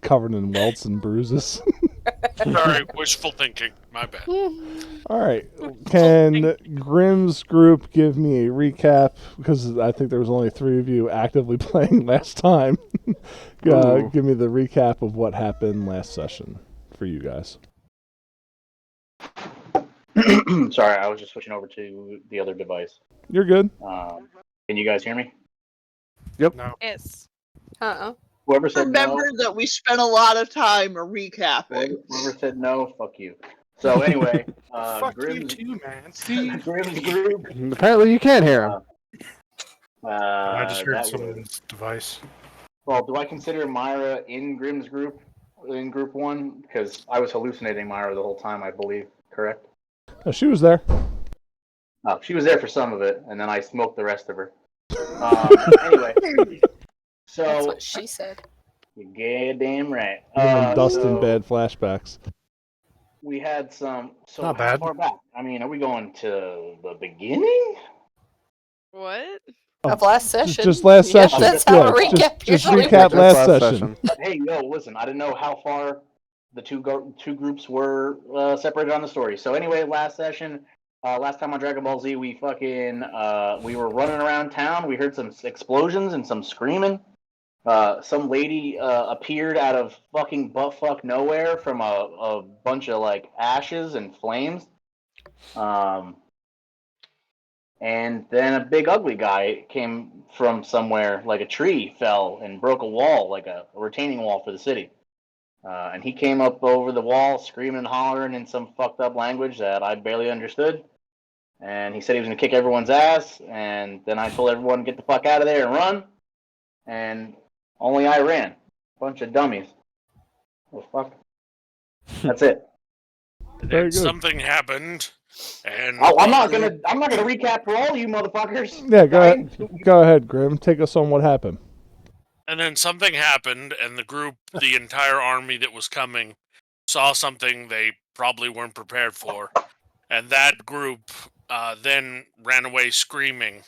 covered in welts and bruises. Sorry, wishful thinking. My bad. All right. Can Grimm's group give me a recap? Because I think there was only 3 of you actively playing last time. Give me the recap of what happened last session for you guys. Sorry, I was just switching over to the other device. You're good. Can you guys hear me? Yep. No. Yes. Whoever said Remember that we spent a lot of time recapping. Whoever said no, fuck you. So anyway, Fuck Grimm's, you too, man. Steve. Grimm's group. Apparently you can't hear him. I just heard that someone's device. Well, do I consider Myra in Grimm's group, in group 1? Because I was hallucinating Myra the whole time, I believe. Correct? Oh, she was there. Oh, she was there for some of it, and then I smoked the rest of her. Anyway. So, That's what she said. You're goddamn right. Giving Dustin bad flashbacks. We had some. So Not how bad. far back? I mean, are we going to the beginning? What? Oh, Of last session. Just last Yeah, session. that's how a recap just usually recap works. last session. Hey, yo, listen. I didn't know how far the two groups were separated on the story. So anyway, last session, last time on Dragon Ball Z, we fucking we were running around town. We heard some explosions and some screaming. Some lady appeared out of fucking buttfuck nowhere from a bunch of like ashes and flames. And then a big ugly guy came from somewhere, like a tree fell and broke a wall, like a retaining wall for the city. And he came up over the wall screaming and hollering in some fucked up language that I barely understood. And he said he was going to kick everyone's ass. And then I told everyone to get the fuck out of there and run. And only I ran. Bunch of dummies. Oh, fuck. That's it. Very And good. something happened, and I'm not gonna recap for all you motherfuckers. Yeah, go ahead, Grim. Take us on what happened. And then something happened, and the group, the entire army that was coming, saw something they probably weren't prepared for, and that group then ran away screaming.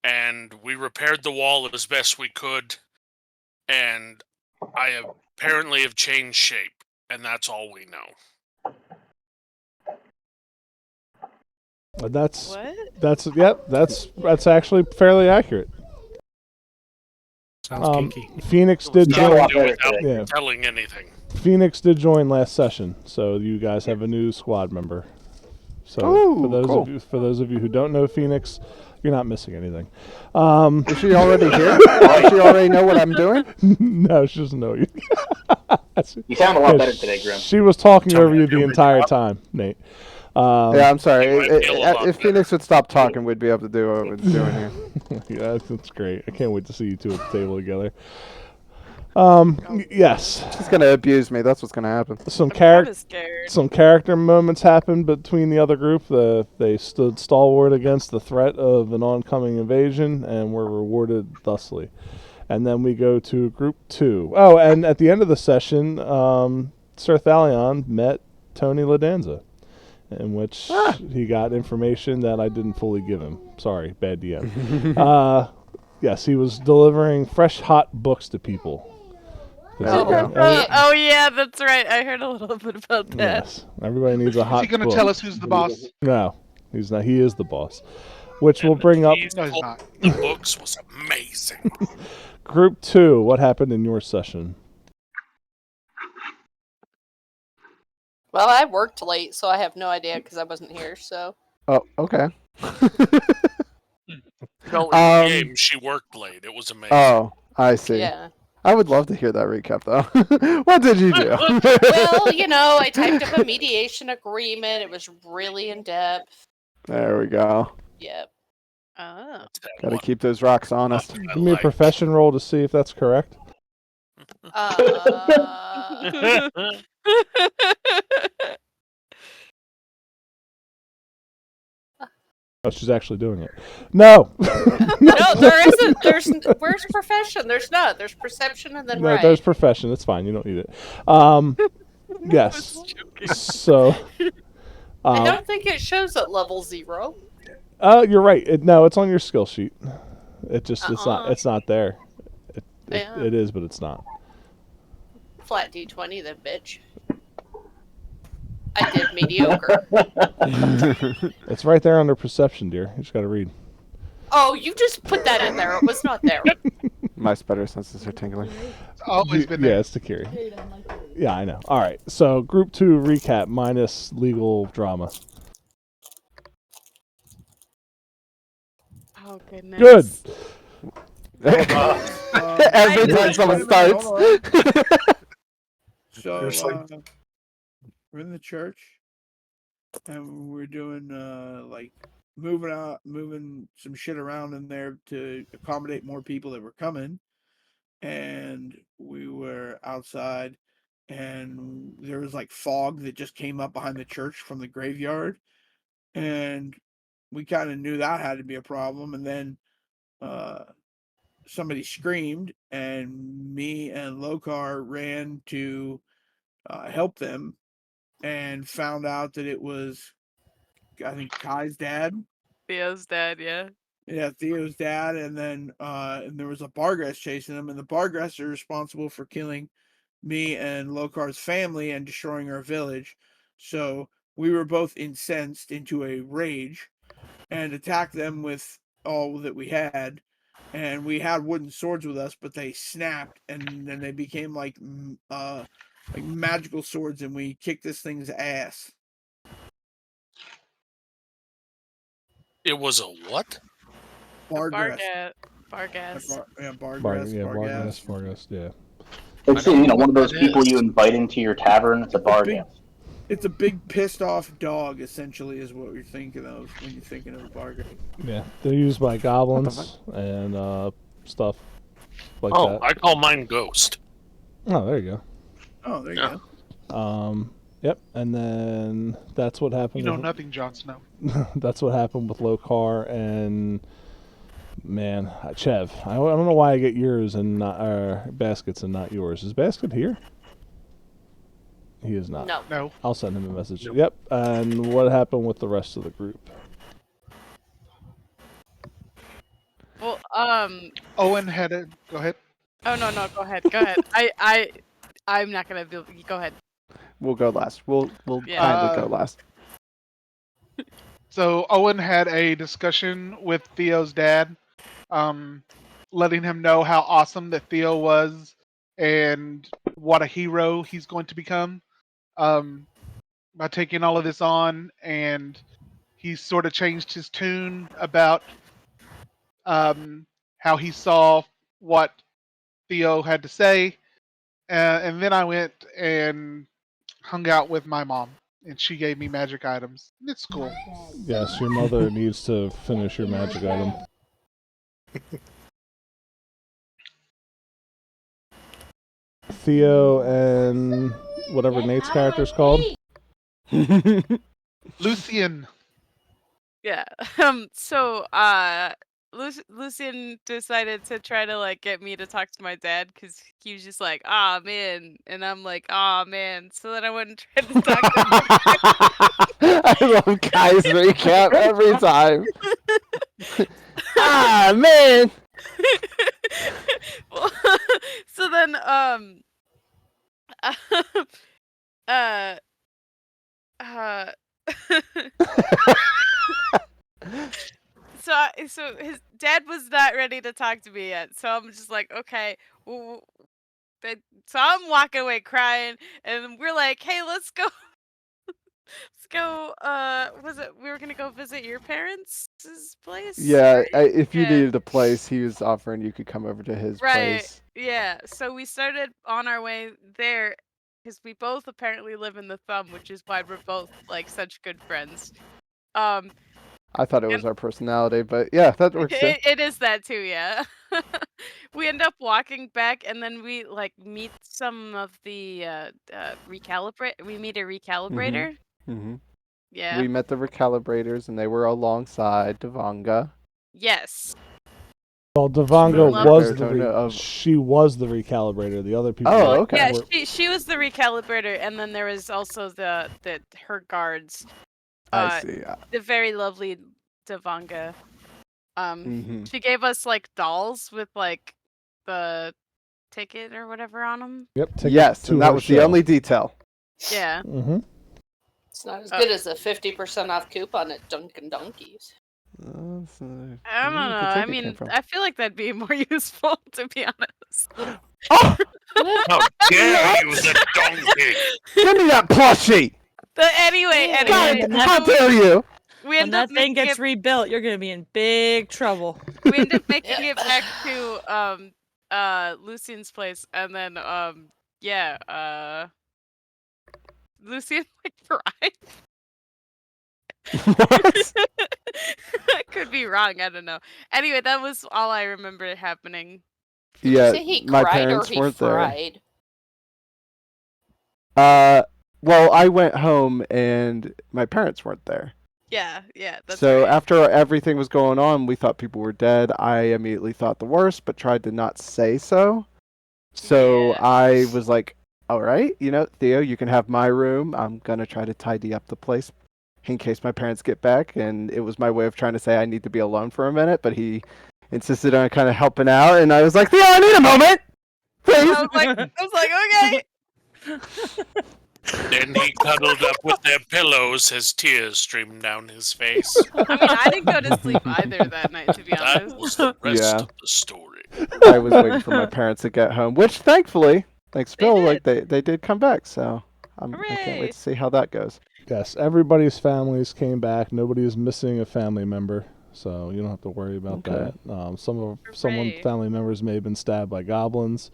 And we repaired the wall as best we could, and I apparently have changed shape, and that's all we know. That's What? that's actually fairly accurate. Sounds kinky. Phoenix did Sound a lot join. better Without today. Yeah. telling anything. Phoenix did join last session, so you guys have a new squad member. So Ooh, for cool. for those of you who don't know Phoenix, you're not missing anything. Is she already here? Does she already know what I'm doing? No, she doesn't know you. You sound a lot better today, Grim. She was talking Tell over me you to do the my entire job. time, Nate. Yeah, I'm sorry. You might feel a lot If Phoenix would stop talking, we'd be able to do what we're doing here. Yeah, that's great. I can't wait to see you two at the table together. Yes, She's gonna abuse me. That's what's gonna happen. some I'm kind of character. scared. Some character moments happened between the other group. They stood stalwart against the threat of an oncoming invasion and were rewarded thusly. And then we go to group 2. Oh, and at the end of the session, Sir Thalion met Tony Ladanza, in which he got information that I didn't fully give him. Sorry, bad DM. Yes, he was delivering fresh, hot books to people. Oh yeah, that's right. I heard a little bit about that. Yes, everybody needs a hot Is he going book. to tell us who's the boss? No, he's not. He is the boss. Which will And bring up these No, he's not. The books was amazing. group 2. What happened in your session? Well, I worked late, so I have no idea because I wasn't here. So Oh, okay. No, in the Um, game, she worked late. It was amazing. Oh, I see. yeah. I would love to hear that recap, though. What did you do? Well, you know, I typed up a mediation agreement. It was really in depth. There we go. Yep. Oh. That's that Gotta one keep those rocks honest. I Give me a like. profession roll to see if that's correct. Oh, she's actually doing it. No! No, there isn't. Where's profession? There's not. There's perception and then No, right. there's profession. It's fine. You don't need it. Yes. So. I don't think it shows at level 0. You're right. No, it's on your skill sheet. It just it's not there. Yeah. It is, but it's not. flat D20 then, bitch. I did mediocre. It's right there under perception, dear. You just got to read. Oh, you just put that in there. It was not there. My better senses are tingling. It's always been Yeah, there. it's Takiri. Yeah, I know. All right, so group 2 recap minus legal drama. Oh, goodness. Good. Every time someone starts. So Seriously? we're in the church, and we're doing like moving some shit around in there to accommodate more people that were coming. And we were outside, and there was like fog that just came up behind the church from the graveyard, and we kind of knew that had to be a problem. And then somebody screamed, and me and Lokar ran to help them, and found out that it was, I think, Kai's dad. Theo's dad, yeah. Yeah, Theo's dad, and then and there was a Bargress chasing him, and the Bargress are responsible for killing me and Lokar's family and destroying our village. So we were both incensed into a rage and attacked them with all that we had. And we had wooden swords with us, but they snapped, and then they became like magical swords, and we kicked this thing's ass. It was a what? Bargress. Bargas. Bargress. Bargas, yeah. It's one of those people you invite into your tavern. It's a bargain. It's a big pissed off dog, essentially, is what you're thinking of when you're thinking of a bargain. Yeah, they're used by goblins and stuff like Oh, that. I call mine Ghost. Oh, there you Oh, there you Yeah. go. Yep, and then that's what happened. You know with, nothing, Jon Snow. that's what happened with Lokar and Chev. I don't know why I get yours and not Baskets and not yours. Is Basket here? He is not. No. No. I'll send him a message. Yep, and what happened with the rest of the group? Well, Owen had it. Go ahead. oh no, go ahead. I'm not gonna go ahead. We'll go last. We'll Yeah. kindly go last. So Owen had a discussion with Theo's dad, letting him know how awesome that Theo was and what a hero he's going to become by taking all of this on. And he sort of changed his tune about how he saw what Theo had to say. And then I went and hung out with my mom, and she gave me magic items. It's cool. Yes, your mother needs to finish your magic item. Theo and whatever Nate's character's called. Lucian. Yeah. So Lucian decided to try to get me to talk to my dad because he was just like, "Ah, man," and I'm like, "Ah, man." So then I went and tried to talk to him. I love Kai's recap every time. Ah, man. Well, so then so his dad was not ready to talk to me yet. So I'm just like, okay. So I'm walking away crying, and we're like, hey, let's go. Let's go. We were gonna go visit your parents' place? Yeah, right? if you Yeah. needed a place, he was offering you could come over to his Right. place. Yeah. So we started on our way there because we both apparently live in the Thumb, which is why we're both such good friends. I thought it was our personality, but yeah, that works too. It is that too, yeah. We end up walking back, and then we meet some of the recalibrate. We meet a recalibrator. Mm-hmm. Yeah. We met the recalibrators, and they were alongside Devanga. Yes. Well, Devanga Love was her. she was the recalibrator. The other people. Oh, okay. Yeah, she was the recalibrator, and then there was also her guards. I see. The very lovely Devanga. She gave us dolls with the ticket or whatever on them. Yep. Yes, and that was the only detail. Yeah. Mm-hmm. It's not as good as a 50% off coupon at Dunkin' Donkeys. I don't know. I mean, I feel like that'd be more useful, to be honest. Oh! How dare you, the donkey! Give me that plushie! But anyway, God, how dare you! We When end that up thing making gets it, rebuilt, you're gonna be in big trouble. we end up making it back to Lucian's place, and then Lucian like cried. What? I could be wrong. I don't know. Anyway, that was all I remember happening. Did you Yeah, say he my cried or parents he weren't fried? there. Well, I went home and my parents weren't there. Yeah, that's So right. after everything was going on, we thought people were dead. I immediately thought the worst, but tried to not say so. So Yeah. I was like, all right, Theo, you can have my room. I'm going to try to tidy up the place in case my parents get back. And it was my way of trying to say I need to be alone for a minute, but he insisted on kind of helping out. And I was like, Theo, I need a moment, please. I was like, okay. Then he cuddled up with their pillows as tears streamed down his face. I mean, I didn't go to sleep either that night, to be That honest. was the rest Yeah. of the story. I was waiting for my parents to get home, which thankfully, thanks They Bill, did. like they did come back. So I can't Hooray. wait to see how that goes. Yes, everybody's families came back. Nobody is missing a family member, so you don't have to worry about Okay. that. Someone Hooray. family members may have been stabbed by goblins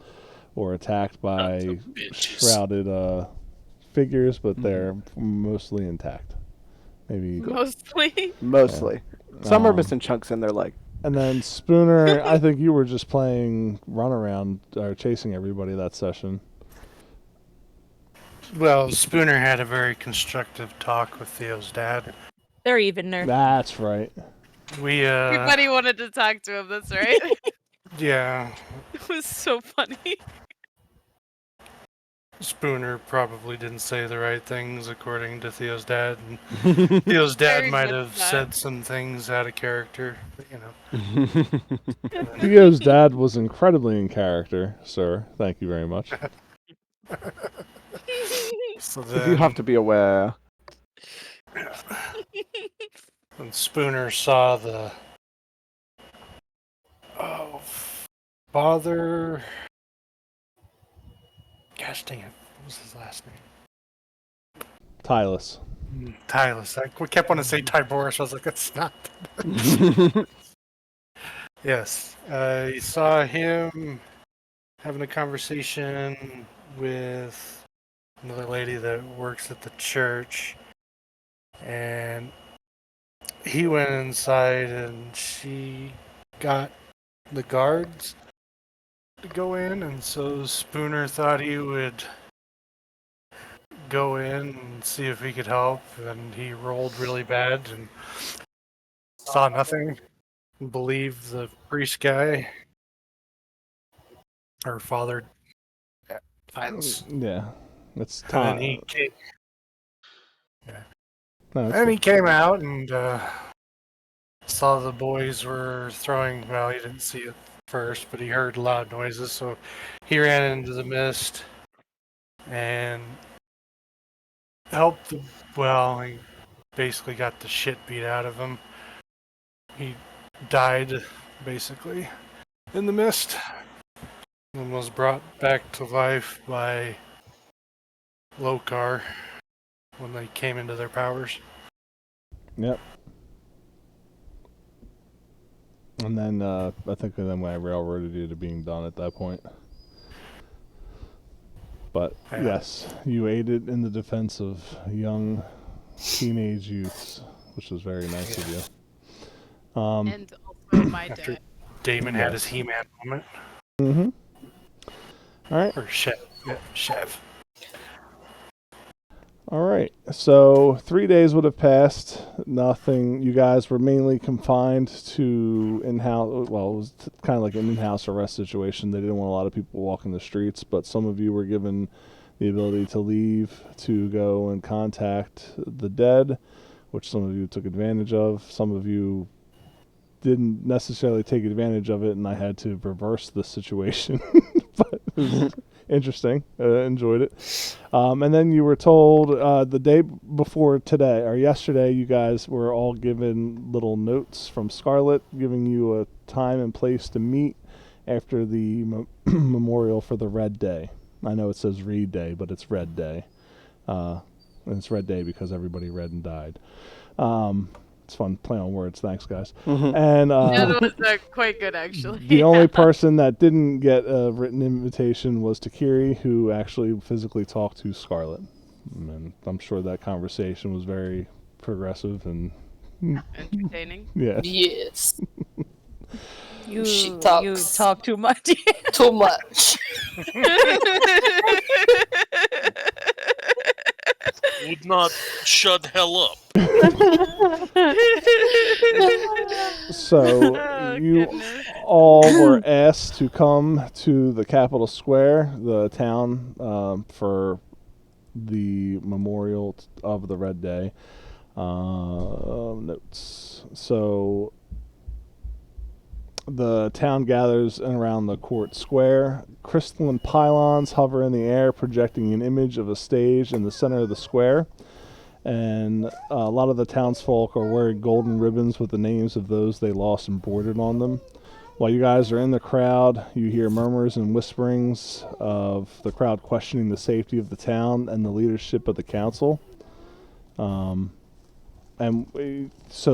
or attacked by Sons of bitches. shrouded figures, but they're mostly intact. Maybe. Mostly. Some are Um, missing chunks in their leg. And then Spooner, I think you were just playing runaround or chasing everybody that session. Well, Spooner had a very constructive talk with Theo's dad. They're evener. That's right. We Everybody wanted to talk to him, that's right. yeah, It was so funny. Spooner probably didn't say the right things according to Theo's dad, and Theo's dad Very might much have not. said some things out of character, but, Theo's dad was incredibly in character, sir. Thank you very much. So You then, have to be aware. when Spooner saw the father, gosh dang it, what was his last name? Tylus. Tylus. I kept wanting to say Tiborus. I was like, that's not. Yes, you saw him having a conversation with another lady that works at the church, and he went inside and she got the guards to go in, and so Spooner thought he would go in and see if he could help, and he rolled really bad and saw nothing. Believed the priest guy, or father Tylus. Yeah. It's And he came, No, it's and he came out and saw the boys were throwing. Well, he didn't see it first, but he heard loud noises, so he ran into the mist and helped. Well, he basically got the shit beat out of him. He died basically in the mist and was brought back to life by Lokar when they came into their powers. Yep. And then I think then I railroaded you to being done at that point. But Yeah. yes, you aided in the defense of young teenage youths, which was very nice of you. And also my After dad. Damon had his He-Man moment. Mm-hmm. All right. Or Chev. Yeah, Chev. All right. So 3 days would have passed. Nothing. You guys were mainly confined to in-house. Well, it was kind of like an in-house arrest situation. They didn't want a lot of people walking the streets, but some of you were given the ability to leave to go and contact the dead, which some of you took advantage of. Some of you didn't necessarily take advantage of it, and I had to reverse the situation. But was interesting. Enjoyed it. And then you were told the day before today, or yesterday, you guys were all given little notes from Scarlet giving you a time and place to meet after the memorial for the Red Day. I know it says Reed Day, but it's Red Day. And it's Red Day because everybody read and died. It's fun play on words. Thanks, guys. And Yeah, that was quite good, actually. the only person that didn't get a written invitation was Takiri, who actually physically talked to Scarlet. And I'm sure that conversation was very progressive and Entertaining. yeah. Yes. She You talks talk too much. too much. Would not shut hell up. So Oh, you goodness. all were asked to come to the Capitol Square, the town, for the memorial of the Red Day. Notes. So the town gathers around the court square. Crystalline pylons hover in the air, projecting an image of a stage in the center of the square. And a lot of the townsfolk are wearing golden ribbons with the names of those they lost embroidered on them. While you guys are in the crowd, you hear murmurs and whisperings of the crowd questioning the safety of the town and the leadership of the council. So,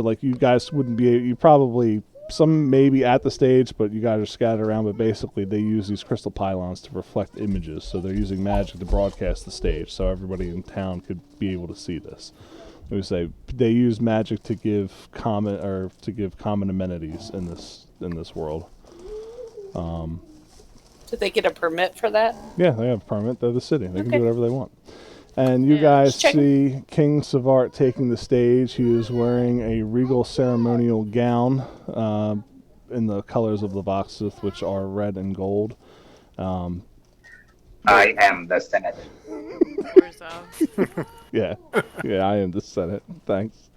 like, you guys wouldn't be, you probably, some maybe at the stage, but you guys are scattered around, but basically they use these crystal pylons to reflect images, so they're using magic to broadcast the stage, so everybody in town could be able to see this. I would say they use magic to give common amenities in this world. Did they get a permit for that? Yeah, they have a permit. They're the city. They can Okay. do whatever they want. And you Yeah, guys check. see King Savart taking the stage. He is wearing a regal ceremonial gown in the colors of Lovoxith, which are red and gold. I am the Senate. Yeah, I am the Senate. Thanks.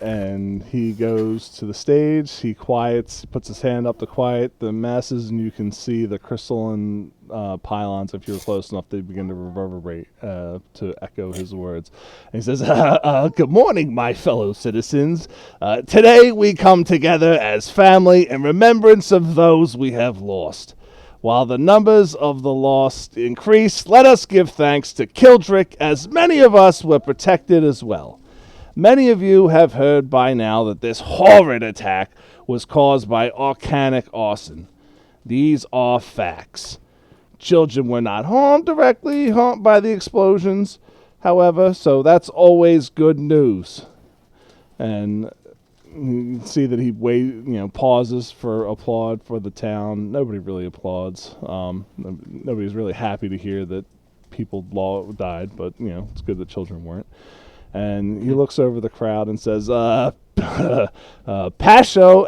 And he goes to the stage. He puts his hand up to quiet the masses, and you can see the crystalline pylons. If you're close enough, they begin to reverberate to echo his words. And he says, "Good morning, my fellow citizens. Today we come together as family in remembrance of those we have lost. While the numbers of the lost increase, let us give thanks to Kildrick, as many of us were protected as well. Many of you have heard by now that this horrid attack was caused by volcanic arson. These are facts. Children were not directly harmed by the explosions, however, so that's always good news." And you can see that he pauses for applaud for the town. Nobody really applauds. Nobody's really happy to hear that people died, but it's good that children weren't. And he looks over the crowd and says, Pasho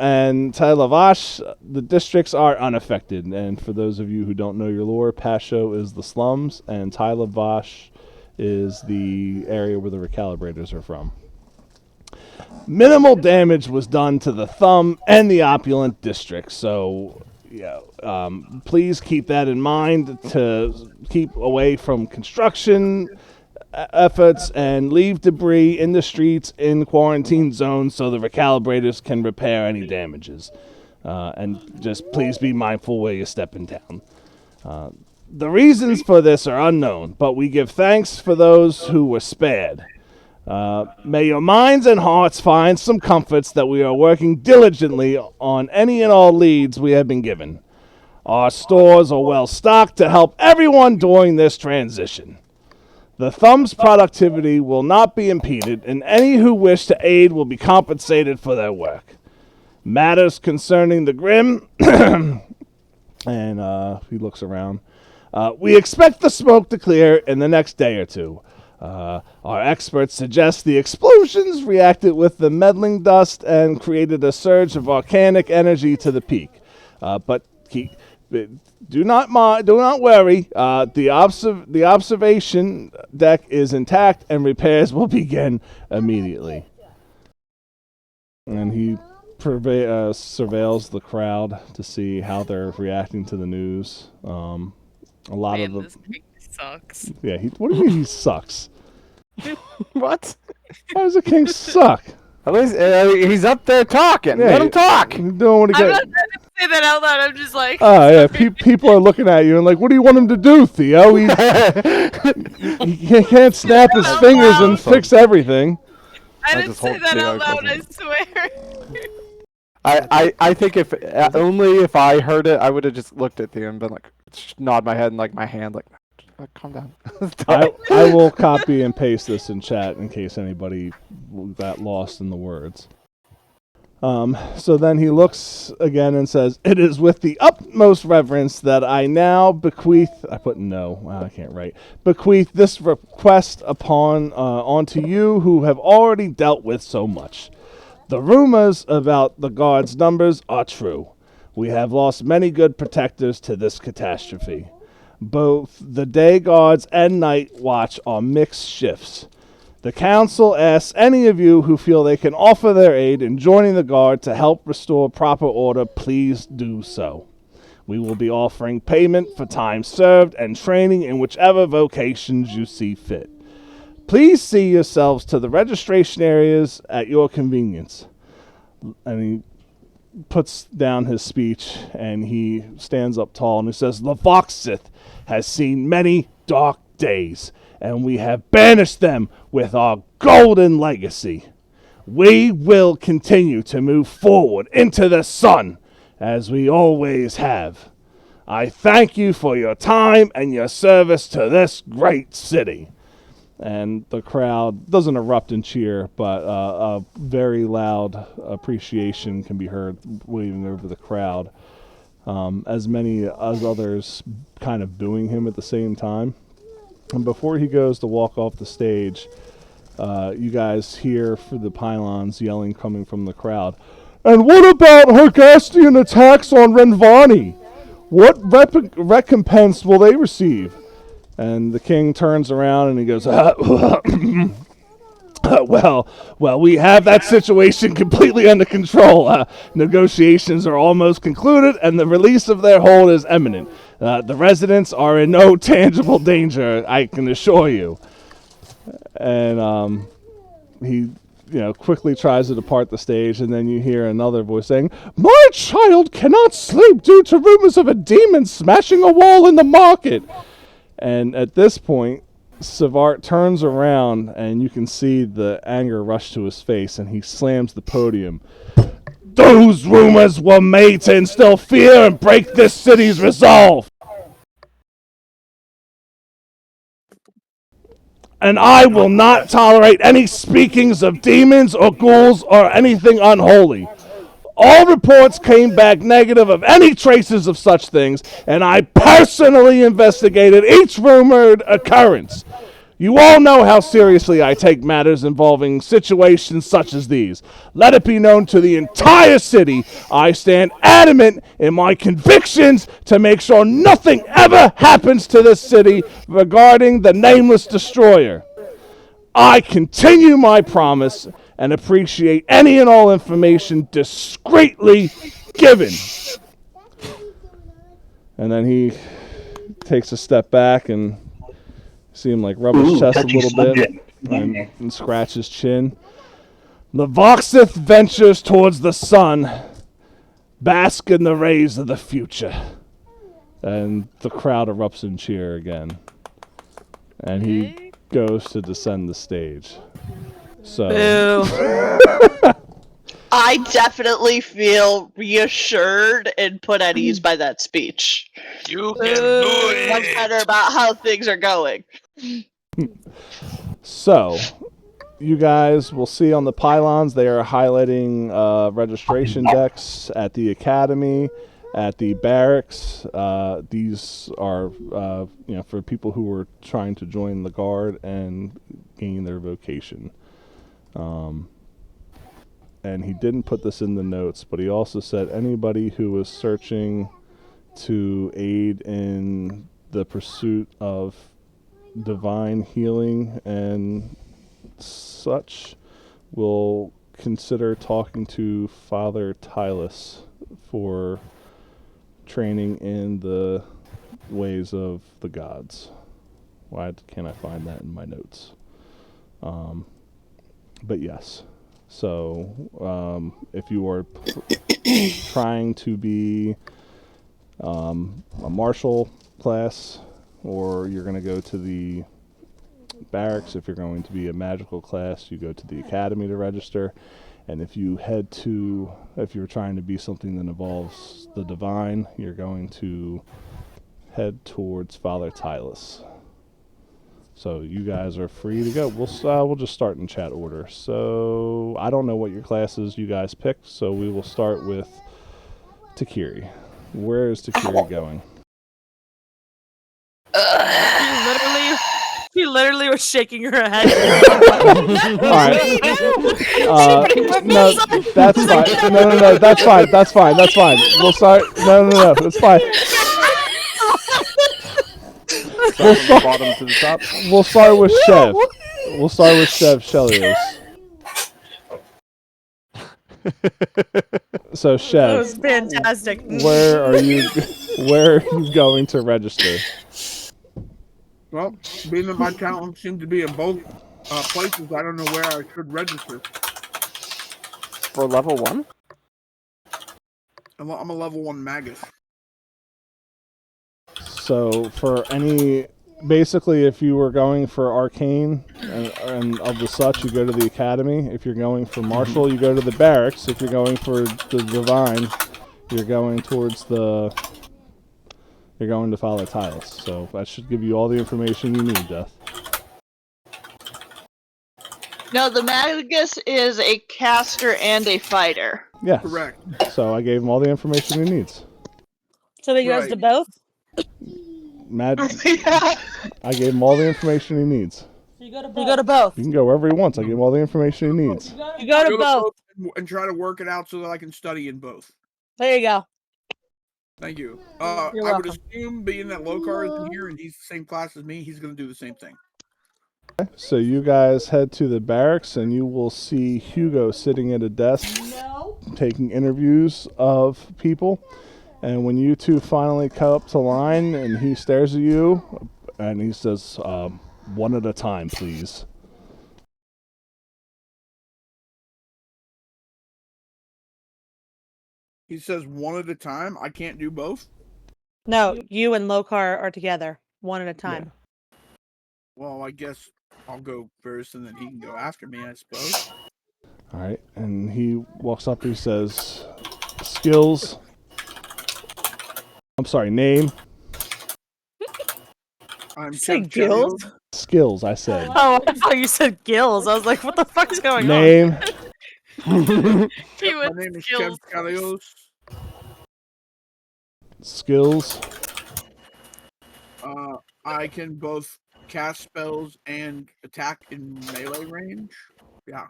and Tailavash, the districts are unaffected. And for those of you who don't know your lore, Pasho is the slums, and Tailavash is the area where the recalibrators are from. Minimal damage was done to the Thumb and the Opulent district, so please keep that in mind to keep away from construction efforts and leave debris in the streets in quarantine zones so the recalibrators can repair any damages. And just please be mindful where you're stepping down. The reasons for this are unknown, but we give thanks for those who were spared. May your minds and hearts find some comforts that we are working diligently on any and all leads we have been given. Our stores are well stocked to help everyone during this transition. The Thumb's productivity will not be impeded, and any who wish to aid will be compensated for their work. Matters concerning the Grim, and he looks around, we expect the smoke to clear in the next day or two. Our experts suggest the explosions reacted with the meddling dust and created a surge of volcanic energy to the peak. But do not worry. The observation deck is intact, and repairs will begin immediately. And he surveils the crowd to see how they're reacting to the news. A lot Man, of the this king sucks. yeah. What do you mean he sucks? What? How does the king suck? At least he's up there talking. Yeah, Let him talk. He's doing what he I'm got. not trying to say that out loud. I'm just like. Oh yeah, people are looking at you and like, what do you want him to do, Theo? He can't snap his fingers and fix everything. I didn't just say hope that Theo out loud. I doesn't. swear. I think if only if I heard it, I would have just looked at Theo and been like, nod my head and like my hand, like, calm down. I will copy and paste this in chat in case anybody got lost in the words. So then he looks again and says, "It is with the utmost reverence that I now bequeath." I put no. Wow, I can't write. Bequeath this request onto you who have already dealt with so much. The rumors about the guard's numbers are true. We have lost many good protectors to this catastrophe. Both the day guards and night watch are mixed shifts. The council asks any of you who feel they can offer their aid in joining the guard to help restore proper order, please do so. We will be offering payment for time served and training in whichever vocations you see fit. Please see yourselves to the registration areas at your convenience. And he puts down his speech and he stands up tall and he says, Lovoxith has seen many dark days, and we have banished them with our golden legacy. We will continue to move forward into the sun, as we always have. I thank you for your time and your service to this great city. And the crowd doesn't erupt in cheer, but a very loud appreciation can be heard waving over the crowd. As many as others kind of booing him at the same time. And before he goes to walk off the stage, you guys hear for the pylons yelling coming from the crowd. And what about Hergastian attacks on Renvani? What recompense will they receive? And the king turns around and he goes, well, we have that situation completely under control. Negotiations are almost concluded, and the release of their hold is imminent. The residents are in no tangible danger, I can assure you. And he, quickly tries to depart the stage, and then you hear another voice saying, "My child cannot sleep due to rumors of a demon smashing a wall in the market." And at this point, Savart turns around, and you can see the anger rush to his face, and he slams the podium. Those rumors were made to instill fear and break this city's resolve. And I will not tolerate any speakings of demons or ghouls or anything unholy. All reports came back negative of any traces of such things, and I personally investigated each rumored occurrence. You all know how seriously I take matters involving situations such as these. Let it be known to the entire city, I stand adamant in my convictions to make sure nothing ever happens to this city regarding the nameless destroyer. I continue my promise and appreciate any and all information discreetly given. And then he takes a step back and see him like rub his chest a little bit and scratch his chin. Lovoxith ventures towards the sun. Bask in the rays of the future. And the crowd erupts in cheer again. And he goes to descend the stage. So I definitely feel reassured and put at ease by that speech. You can do it. Much better about how things are going. So, you guys will see on the pylons, they are highlighting registration decks at the academy, at the barracks. These are, for people who are trying to join the guard and gain their vocation. And he didn't put this in the notes, but he also said anybody who was searching to aid in the pursuit of divine healing and such will consider talking to Father Tylus for training in the ways of the gods. Why can't I find that in my notes? But yes. So if you are trying to be a martial class, or you're going to go to the barracks, if you're going to be a magical class, you go to the academy to register. And if you're trying to be something that involves the divine, you're going to head towards Father Tylus. So you guys are free to go. We'll just start in chat order. So I don't know what your classes you guys picked, so we will start with Takiri. Where is Takiri going? She literally was shaking her head. Alright. No, that's fine. No, that's fine. That's fine. That's fine. We'll start. No, it's fine. Start from the bottom to the top. We'll start with Chev. We'll start with Chev Chelios. So That Chev, was fantastic. where are you going to register? Well, being that my talent seems to be in both places, I don't know where I should register. For level 1? I'm a level 1 magus. So basically, if you were going for arcane and of the such, you go to the academy. If you're going for martial, you go to the barracks. If you're going for the divine, you're going to Father Tylus. So that should give you all the information you need, Death. No, the magus is a caster and a fighter. Yes. Correct. So I gave him all the information he needs. So that you guys did both? I gave him all the information he needs. So you go to both. You can go wherever he wants. I gave him all the information he needs. You go to both. And try to work it out so that I can study in both. There you go. Thank you. You're I would welcome. assume, being that Lokar is in here and he's the same class as me, he's going to do the same thing. So you guys head to the barracks, and you will see Hugo sitting at a desk taking interviews of people. And when you two finally come up to line, and he stares at you, and he says, one at a time, please. He says one at a time. I can't do both. No, you and Lokar are together, one at a time. Well, I guess I'll go first, and then he can go after me, I suppose. All right. And he walks up, he says, skills. I'm sorry, name. I'm said gills? Skills, I said. Oh, I thought you said gills. I was like, what the fuck is going Name. on? My name is Chev Chelios. Skills. I can both cast spells and attack in melee range. Yeah.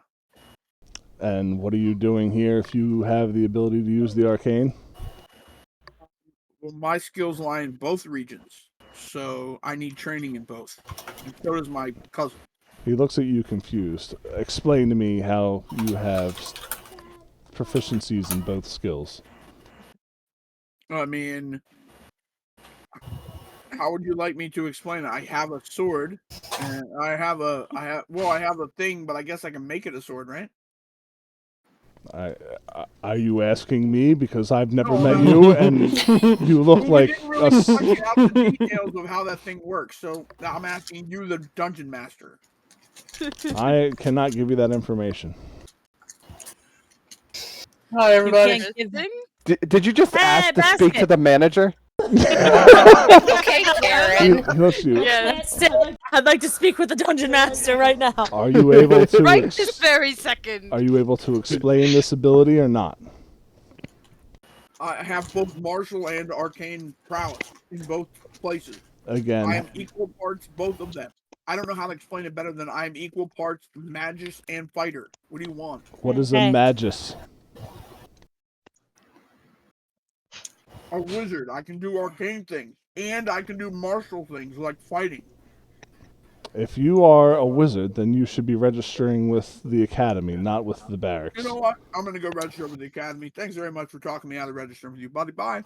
And what are you doing here if you have the ability to use the arcane? Well, my skills lie in both regions, so I need training in both. And so does my cousin. He looks at you confused. Explain to me how you have proficiencies in both skills. I mean, how would you like me to explain it? I have a sword, and I have a thing, but I guess I can make it a sword, right? Are you asking me because I've never met you and you look like really flesh out the details of how that thing works, so I'm asking you, the dungeon master. I cannot give you that information. Hi, everybody. Did you just ask to speak to the manager? Okay, Karen. He looks at you. Yeah, that's it. I'd like to speak with the dungeon master right now. Are you able to Right this very second. Are you able to explain this ability or not? I have both martial and arcane prowess in both places. Again. I am equal parts both of them. I don't know how to explain it better than I am equal parts magus and fighter. What do you want? What is a magus? A wizard. I can do arcane things, and I can do martial things like fighting. If you are a wizard, then you should be registering with the academy, not with the barracks. You know what? I'm going to go register with the academy. Thanks very much for talking me out of registering with you, buddy. Bye.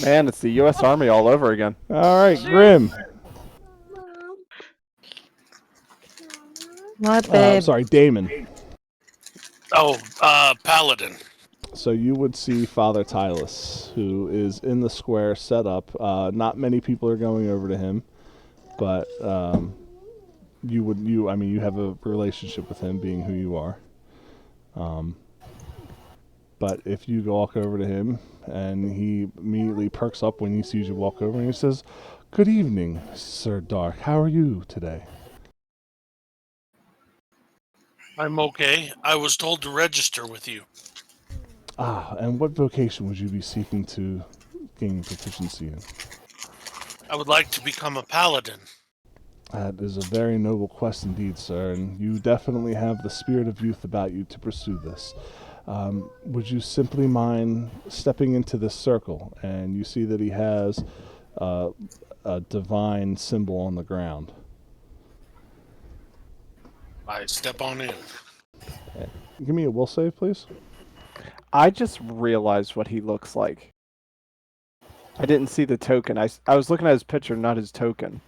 Man, it's the U.S. Army all over again. All right, Grim. What, babe? Sorry, Damon. Oh, Paladin. So you would see Father Tylus, who is in the square set up. Not many people are going over to him, but you have a relationship with him, being who you are. But if you walk over to him, and he immediately perks up when he sees you walk over, and he says, "Good evening, Sir Dark. How are you today?" I'm okay. I was told to register with you. And what vocation would you be seeking to gain proficiency in? I would like to become a paladin. That is a very noble quest indeed, sir, and you definitely have the spirit of youth about you to pursue this. Would you simply mind stepping into this circle? And you see that he has a divine symbol on the ground. I step on in. Give me a will save, please. I just realized what he looks like. I didn't see the token. I was looking at his picture, not his token.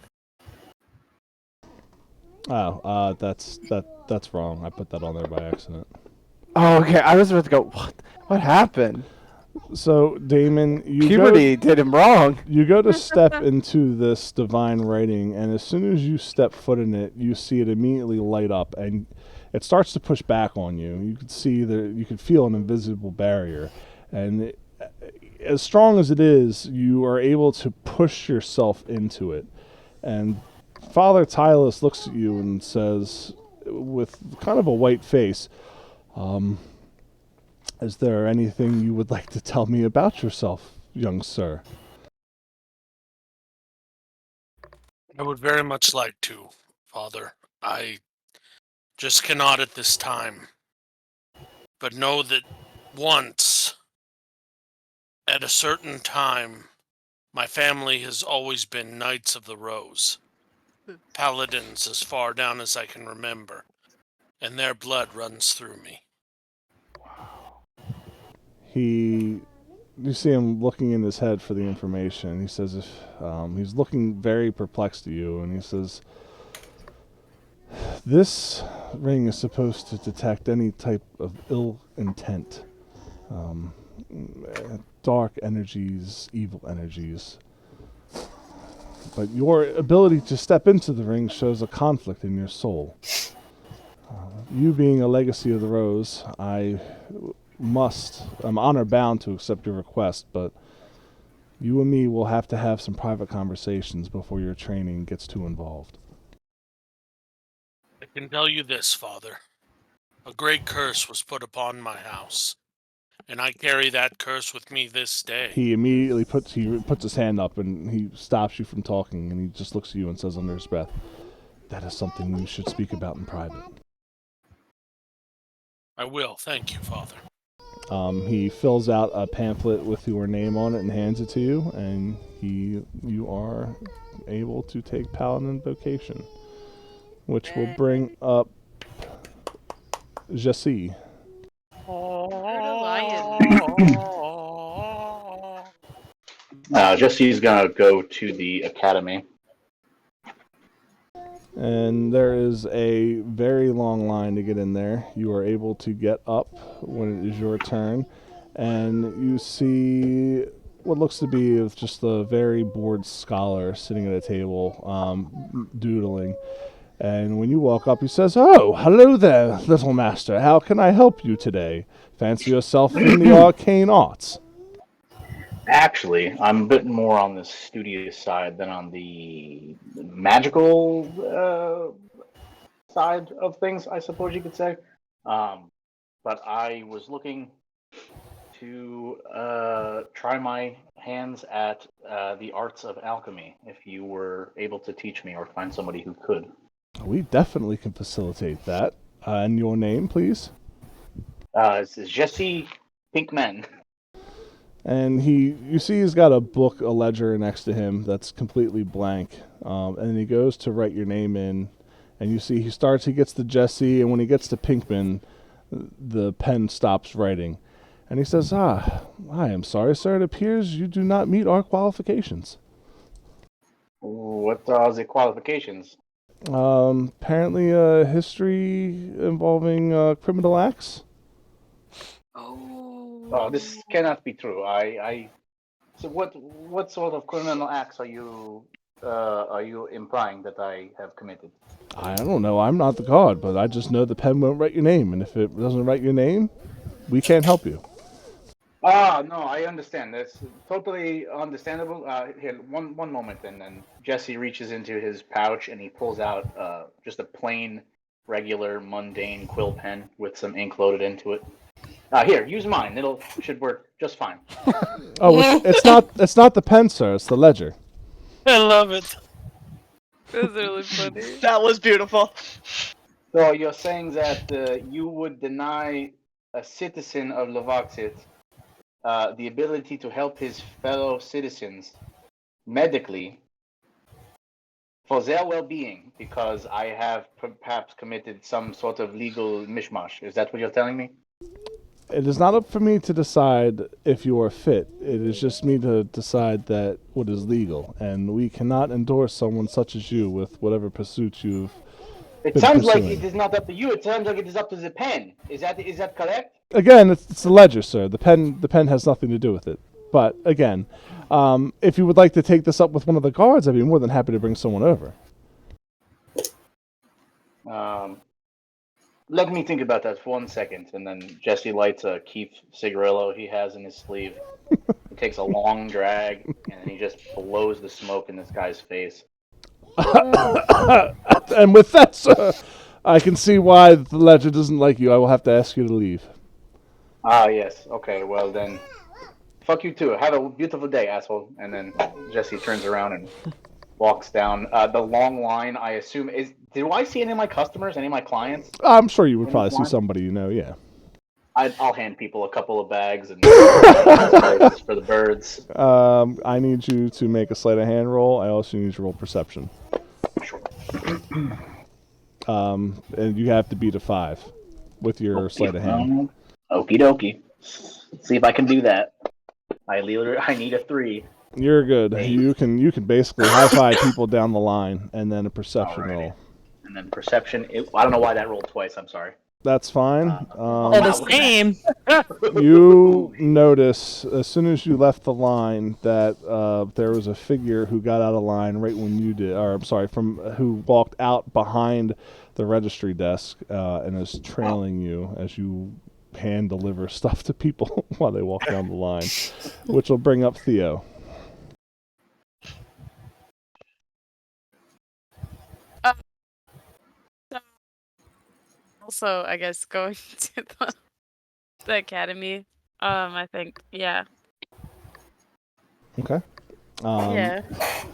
Oh, that's wrong. I put that on there by accident. Oh, okay. I was about to go, what happened? So, Damon, Puberty did him wrong. You go to step into this divine writing, and as soon as you step foot in it, you see it immediately light up, and it starts to push back on you. You can see you can feel an invisible barrier, and as strong as it is, you are able to push yourself into it. And Father Tylus looks at you and says, with kind of a white face, "Is there anything you would like to tell me about yourself, young sir?" I would very much like to, Father. I just cannot at this time. But know that once, at a certain time, my family has always been Knights of the Rose. Paladins as far down as I can remember. And their blood runs through me. You see him looking in his head for the information. He says, he's looking very perplexed at you, and he says, "This ring is supposed to detect any type of ill intent, dark energies, evil energies. But your ability to step into the ring shows a conflict in your soul. You being a legacy of the Rose, I'm honor bound to accept your request, but you and me will have to have some private conversations before your training gets too involved." I can tell you this, Father. A great curse was put upon my house, and I carry that curse with me this day. He immediately puts his hand up, and he stops you from talking, and he just looks at you and says under his breath, "That is something you should speak about in private." I will, thank you, Father. He fills out a pamphlet with your name on it and hands it to you, and you are able to take Paladin vocation, which will bring up Jessie. Jesse's gonna go to the academy. And there is a very long line to get in there. You are able to get up when it is your turn, and you see what looks to be just a very bored scholar sitting at a table, doodling. And when you walk up, he says, "Oh, hello there, little master. How can I help you today? Fancy yourself in the arcane arts?" Actually, I'm a bit more on the studious side than on the magical side of things, I suppose you could say. But I was looking to try my hands at the arts of alchemy, if you were able to teach me or find somebody who could. We definitely can facilitate that. And your name, please? This is Jesse Pinkman. And you see he's got a book, a ledger next to him that's completely blank. And he goes to write your name in, and you see he gets to Jesse, and when he gets to Pinkman, the pen stops writing. And he says, I am sorry, sir. It appears you do not meet our qualifications. What are the qualifications? Apparently history involving criminal acts. Oh, this cannot be true. So what sort of criminal acts are you implying that I have committed? I don't know. I'm not the god, but I just know the pen won't write your name, and if it doesn't write your name, we can't help you. Ah, no, I understand. That's totally understandable. Here, one moment, and then Jesse reaches into his pouch and he pulls out just a plain, regular, mundane quill pen with some ink loaded into it. Here, use mine. Should work just fine. Oh, it's not the pen, sir. It's the ledger. I love it. That was really funny. That was beautiful. So you're saying that you would deny a citizen of Lovoxith the ability to help his fellow citizens medically for their well-being because I have perhaps committed some sort of legal mishmash. Is that what you're telling me? It is not up for me to decide if you are fit. It is just me to decide that what is legal, and we cannot endorse someone such as you with whatever pursuits you've It been sounds like pursuing. it is not up to you. It sounds like it is up to the pen. Is that correct? Again, it's the ledger, sir. The pen has nothing to do with it. But again, if you would like to take this up with one of the guards, I'd be more than happy to bring someone over. Let me think about that for 1 second, and then Jesse lights a Keith cigarillo he has in his sleeve. He takes a long drag, and then he just blows the smoke in this guy's face. And with that, sir, I can see why the ledger doesn't like you. I will have to ask you to leave. Ah, yes. Okay, well then, fuck you too. Have a beautiful day, asshole. And then Jesse turns around and walks down the long line. I assume do I see any of my customers, any of my clients? I'm sure you would in probably this see line? somebody you know, yeah. I'll hand people a couple of bags and places for the birds. I need you to make a sleight of hand roll. I also need you to roll perception. Sure. And you have to beat a 5 with your sleight of hand. Okie dokie. Let's see if I can do that. I need a 3. You're good. Hey. You can basically high five people down the line, and then a perception Alrighty. roll. And then perception. I don't know why that rolled twice. I'm sorry. That's fine. Oh, the same. You notice as soon as you left the line that there was a figure who got out of line right when you did, or I'm sorry, who walked out behind the registry desk and is trailing you as you hand deliver stuff to people while they walk down the line, which will bring up Theo. Also, I guess going to the academy. I think, yeah. Okay. Yeah.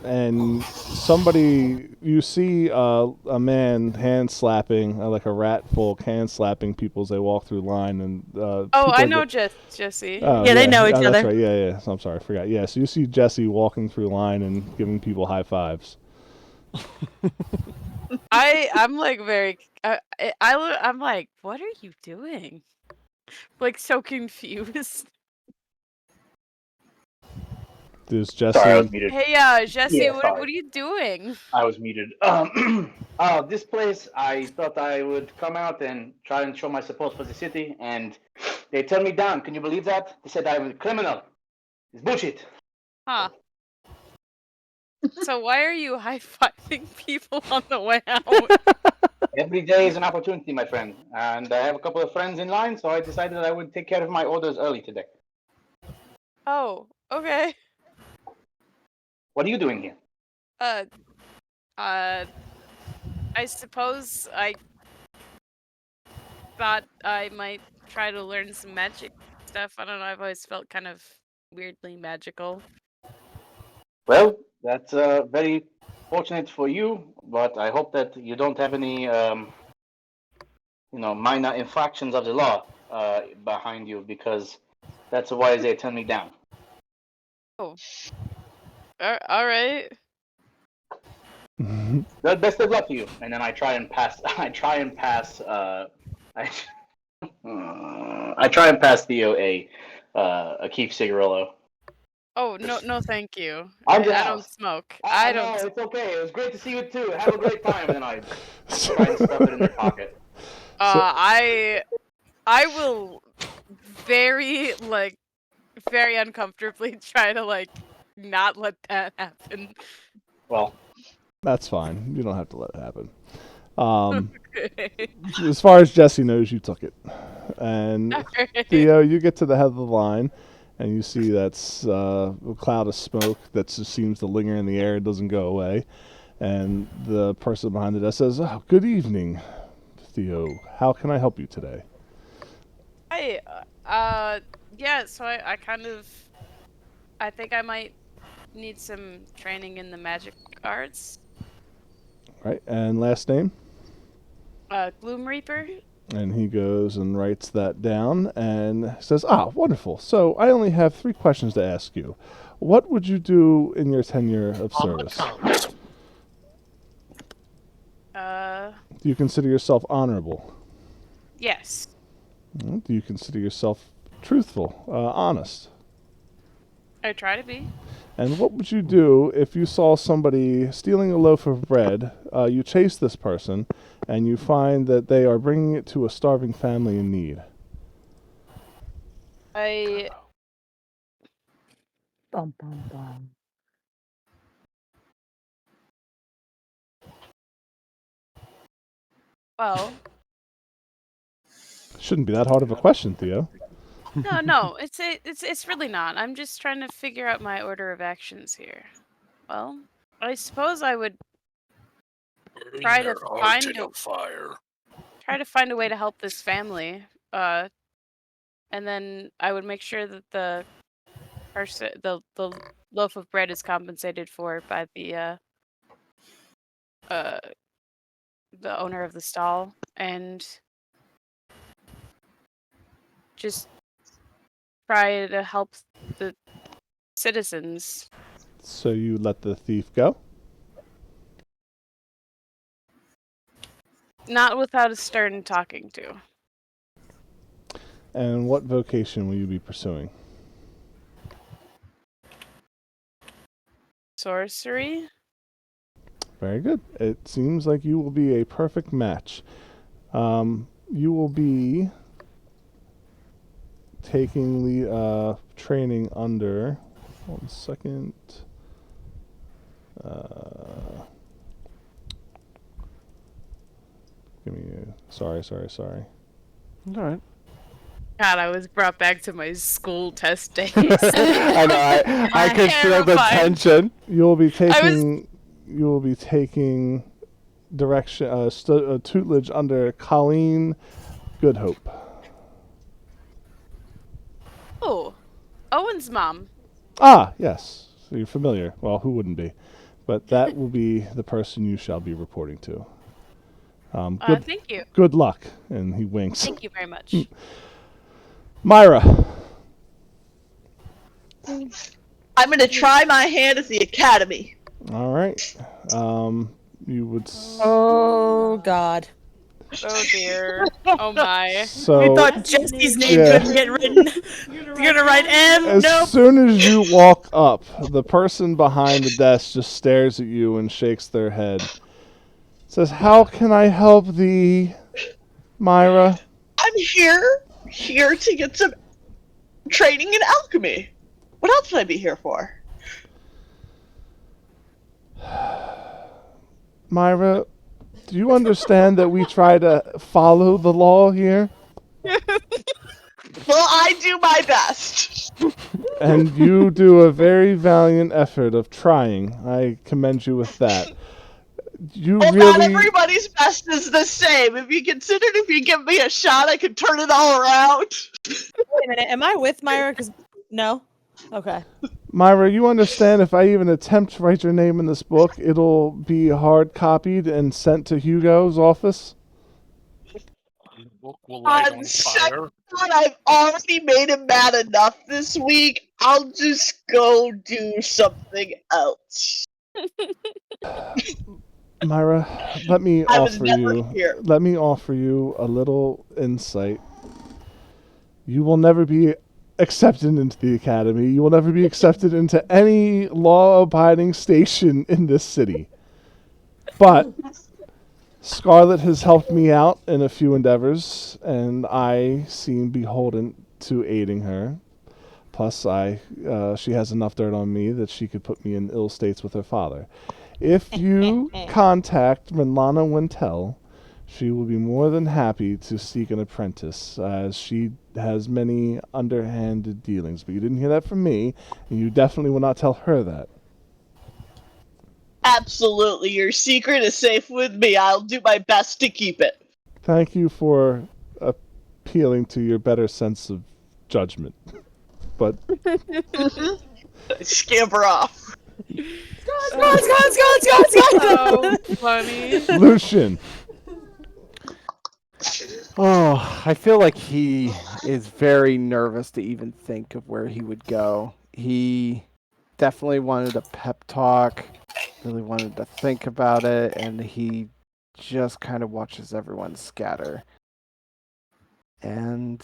And you see a man hand slapping, like a rat folk hand slapping people as they walk through line. And I know Jesse. Oh, Yeah, they know each that's other. right. Yeah. I'm sorry, I forgot. Yeah, so you see Jesse walking through line and giving people high fives. I'm like very. I'm like, what are you doing? Like so confused. There's Jesse. Sorry, I was muted. Hey, Jesse, Yeah, what sorry. are you doing? I was muted. This place, I thought I would come out and try and show my support for the city, and they turned me down. Can you believe that? They said I was a criminal. It's bullshit. Huh. So why are you high-fiving people on the way out? Every day is an opportunity, my friend. And I have a couple of friends in line, so I decided I would take care of my orders early today. Oh, okay. What are you doing here? I suppose I thought I might try to learn some magic stuff. I don't know, I've always felt kind of weirdly magical. Well, that's very fortunate for you, but I hope that you don't have any, minor infractions of the law behind you, because that's why they turned me down. Oh. All right. The best of luck to you. And then I try and pass. I try and pass Theo a Keith Cigarillo. Oh no, thank you. I'm I don't smoke. I I don't. know, it's okay. It was great to see you too. Have a great time. And then I try and stuff it in their pocket. I will very uncomfortably try to not let that happen. Well, That's fine. You don't have to let it happen. As far as Jesse knows, you took it. And Alright. Theo, you get to the head of the line, and you see that's a cloud of smoke that just seems to linger in the air. It doesn't go away. And the person behind the desk says, "Oh, good evening, Theo. How can I help you today?" Yeah, so I think I might need some training in the magic arts. Right, and last name? Gloom Reaper? And he goes and writes that down and says, wonderful. So I only have 3 questions to ask you. What would you do in your tenure of service? Do you consider yourself honorable? Yes. Do you consider yourself truthful, honest? I try to be. And what would you do if you saw somebody stealing a loaf of bread, you chase this person, and you find that they are bringing it to a starving family in need? Bum, bum, bum. Well, Shouldn't be that hard of a question, Theo. no, it's really not. I'm just trying to figure out my order of actions here. Well, I suppose I would try to find a way to help this family. And then I would make sure that the loaf of bread is compensated for by the owner of the stall, and just try to help the citizens. So you let the thief go? Not without a stern talking to. And what vocation will you be pursuing? Sorcery? Very good. It seems like you will be a perfect match. You will be taking the training under... 1 second. Give me a... Sorry. All right. God, I was brought back to my school test days. I know. I can feel the tension. You'll be taking direction tutelage under Colleen Goodhope. Oh, Owen's mom. Ah, yes. So you're familiar. Well, who wouldn't be? But that will be the person you shall be reporting to. Thank you. Good luck. And he winks. Thank you very much. Myra. I'm going to try my hand at the academy. All right. You would... Oh, God. Oh, dear. Oh, my. So, We thought Jesse's name couldn't get written. You're going to write M? As soon as you walk up, the person behind the desk just stares at you and shakes their head. Says, "How can I help thee, Myra?" I'm here to get some training in alchemy. What else would I be here for? Myra, do you understand that we try to follow the law here? Well, I do my best. And you do a very valiant effort of trying. I commend you with that. Not everybody's best is the same. If you give me a shot, I can turn it all around. Wait a minute, am I with Myra? No? Okay. Myra, you understand if I even attempt to write your name in this book, it'll be hard copied and sent to Hugo's office? Book will light on fire. I've already made him mad enough this week. I'll just go do something else. Myra, let me I was offer never you. here. Let me offer you a little insight. You will never be accepted into the academy. You will never be accepted into any law-abiding station in this city. But Scarlet has helped me out in a few endeavors, and I seem beholden to aiding her. Plus, she has enough dirt on me that she could put me in ill states with her father. If you contact Milana Wintel, she will be more than happy to seek an apprentice, as she has many underhanded dealings. But you didn't hear that from me, and you definitely will not tell her that. Absolutely, your secret is safe with me. I'll do my best to keep it. Thank you for appealing to your better sense of judgment. But Scamper off. So funny. Lucian, Oh, I feel like he is very nervous to even think of where he would go. He definitely wanted a pep talk, really wanted to think about it, and he just kind of watches everyone scatter. And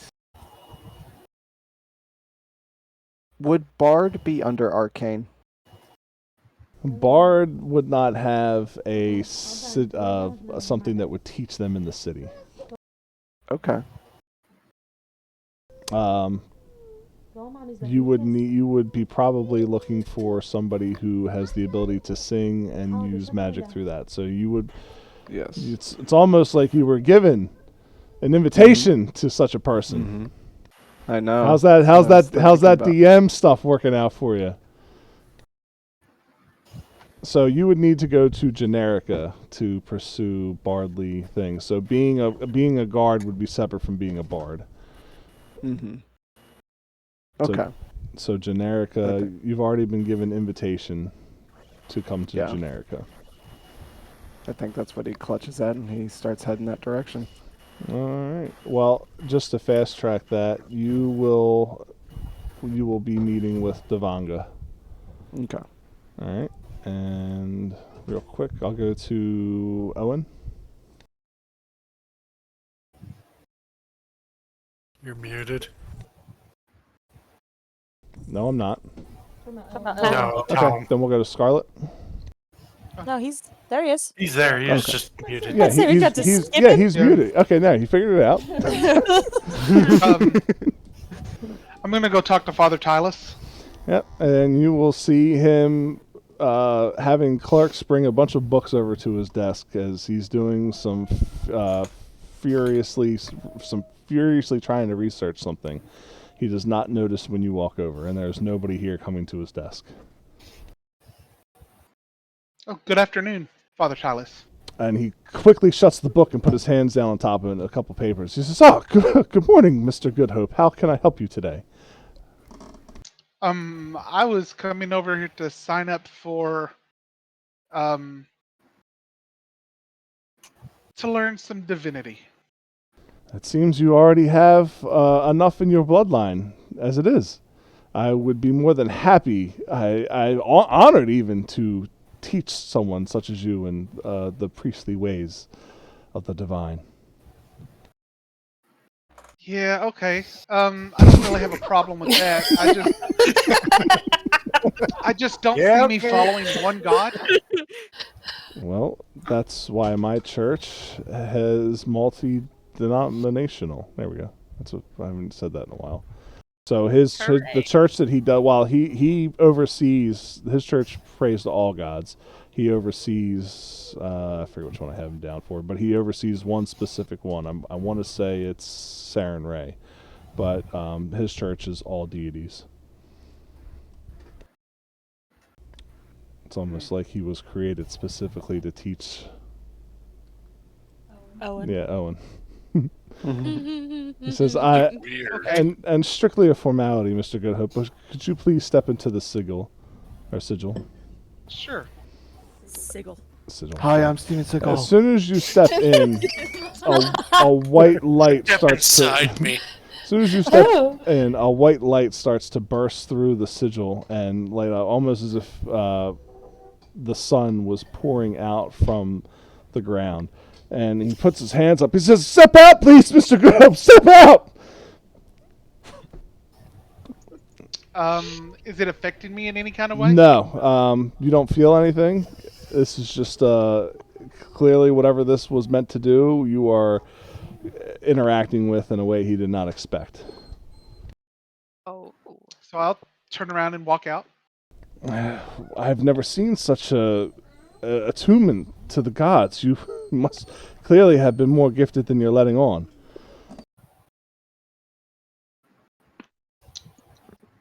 would Bard be under Arcane? Bard would not have something that would teach them in the city. Okay. You would be probably looking for somebody who has the ability to sing and use magic through that. So you would. Yes. It's almost like you were given an invitation to such a person. Mm-hmm. I know. How's that DM stuff working out for you? So you would need to go to Generica to pursue bardly things. So being a guard would be separate from being a bard. Mm-hmm. Okay. So Generica, Okay. You've already been given invitation to come to Yeah. Generica. I think that's what he clutches at, and he starts heading that direction. All right. Well, just to fast track that, you will be meeting with Devanga. Okay. All right. And real quick, I'll go to Owen. You're muted. No, I'm not. No, Okay, Tom. then we'll go to Scarlet. No, there he is. He's there. He was Okay. just muted. Yeah, That's it, we got to skip him? he's muted. Okay, now he figured it out. I'm gonna go talk to Father Tylus. Yep, and you will see him having clerks bring a bunch of books over to his desk as he's doing some furiously trying to research something. He does not notice when you walk over, and there's nobody here coming to his desk. Oh, good afternoon, Father Tylus. And he quickly shuts the book and put his hands down on top of it and a couple papers. He says, good morning, Mr. Goodhope. How can I help you today? I was coming over here to sign up for, to learn some divinity. It seems you already have enough in your bloodline, as it is. I would be more than happy, I honored even, to teach someone such as you in the priestly ways of the divine. Yeah, okay. I don't really have a problem with that. I just don't see me following one God. Well, that's why my church has multi-denominational. There we go. I haven't said that in a while. So the church that he does, while he oversees, his church prays to all gods. He oversees, I forget which one I have him down for, but he oversees one specific one. I want to say it's Saren Ray, but his church is all deities. It's almost like he was created specifically to teach. Owen. Yeah, Owen. He says, and strictly a formality, Mr. Goodhope, but could you please step into the sigil? Sure. Sigil. Hi, I'm Steven Seagal. As soon as you step in, a white light Step starts inside me. soon as you step in, a white light starts to burst through the sigil and light up, almost as if the sun was pouring out from the ground. And he puts his hands up. He says, "Step out, please, Mr. Grove. Step out." Is it affecting me in any kind of way? No, you don't feel anything. This is just clearly whatever this was meant to do, you are interacting with in a way he did not expect. Oh. So I'll turn around and walk out. I've never seen such a attunement to the gods. You must clearly have been more gifted than you're letting on.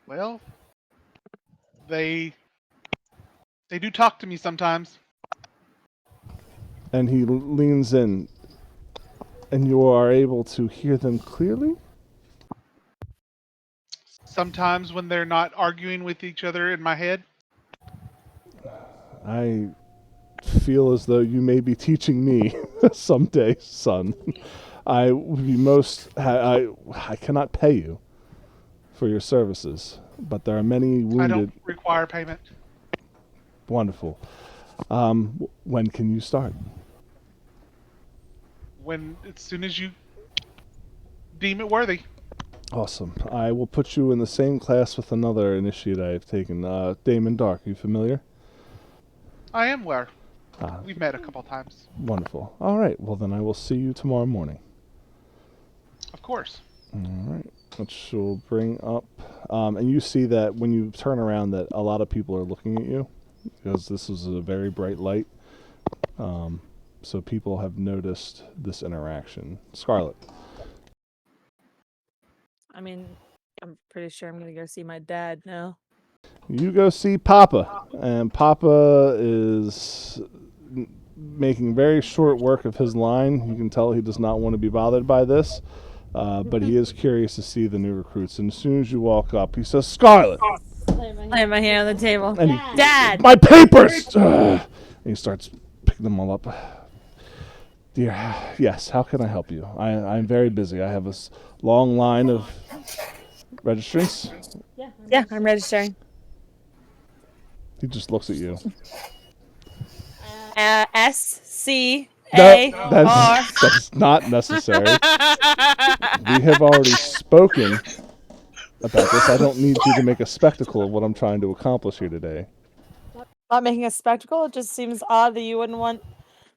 Well, they do talk to me sometimes. And he leans in, and you are able to hear them clearly? Sometimes when they're not arguing with each other in my head. I feel as though you may be teaching me someday, son. I would be I cannot pay you for your services, but there are many wounded. I don't require payment. Wonderful. When can you start? As soon as you deem it worthy. Awesome. I will put you in the same class with another initiate I have taken. Damon Dark, are you familiar? I am aware. We've met a couple times. Wonderful. All right. Well, then I will see you tomorrow morning. Of course. All right. Which will bring up, and you see that when you turn around, that a lot of people are looking at you because this is a very bright light. So people have noticed this interaction. Scarlet. I mean, I'm pretty sure I'm gonna go see my dad now. You go see Papa, and Papa is making very short work of his line. You can tell he does not want to be bothered by this, but he is curious to see the new recruits. And as soon as you walk up, he says, "Scarlet!" I have my hand on the table. And Dad! My papers! And he starts picking them all up. Dear, yes, how can I help you? I'm very busy. I have this long line of registrants. Yeah, I'm registering. He just looks at you. S.01. That's not necessary. We have already spoken about this. I don't need you to make a spectacle of what I'm trying to accomplish here today. Not making a spectacle. It just seems odd that you wouldn't want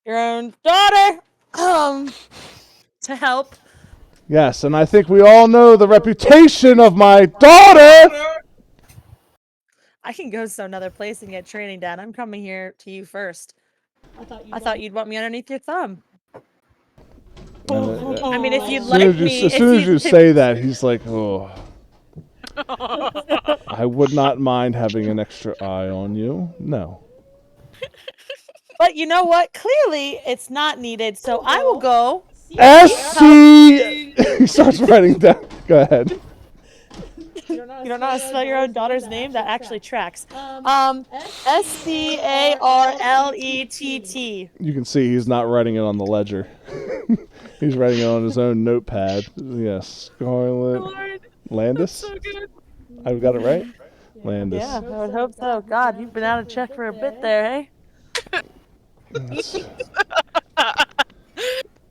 your own daughter to help. Yes, and I think we all know the reputation of my daughter. I can go to another place and get training, Dad. I'm coming here to you first. I thought you'd want me underneath your thumb. I mean, if you'd like me... As soon as you say that, he's like, oh. I would not mind having an extra eye on you. No. But you know what? Clearly, it's not needed, so I will go... S.C. He starts writing down. Go ahead. You don't know how to spell your own daughter's name? That actually tracks. S.C.A.R.L.E.T.T. You can see he's not writing it on the ledger. He's writing it on his own notepad. Yes, Scarlet Landis. So good. I've got it right. Landis. Yeah, I would hope so. God, you've been out of check for a bit there, eh?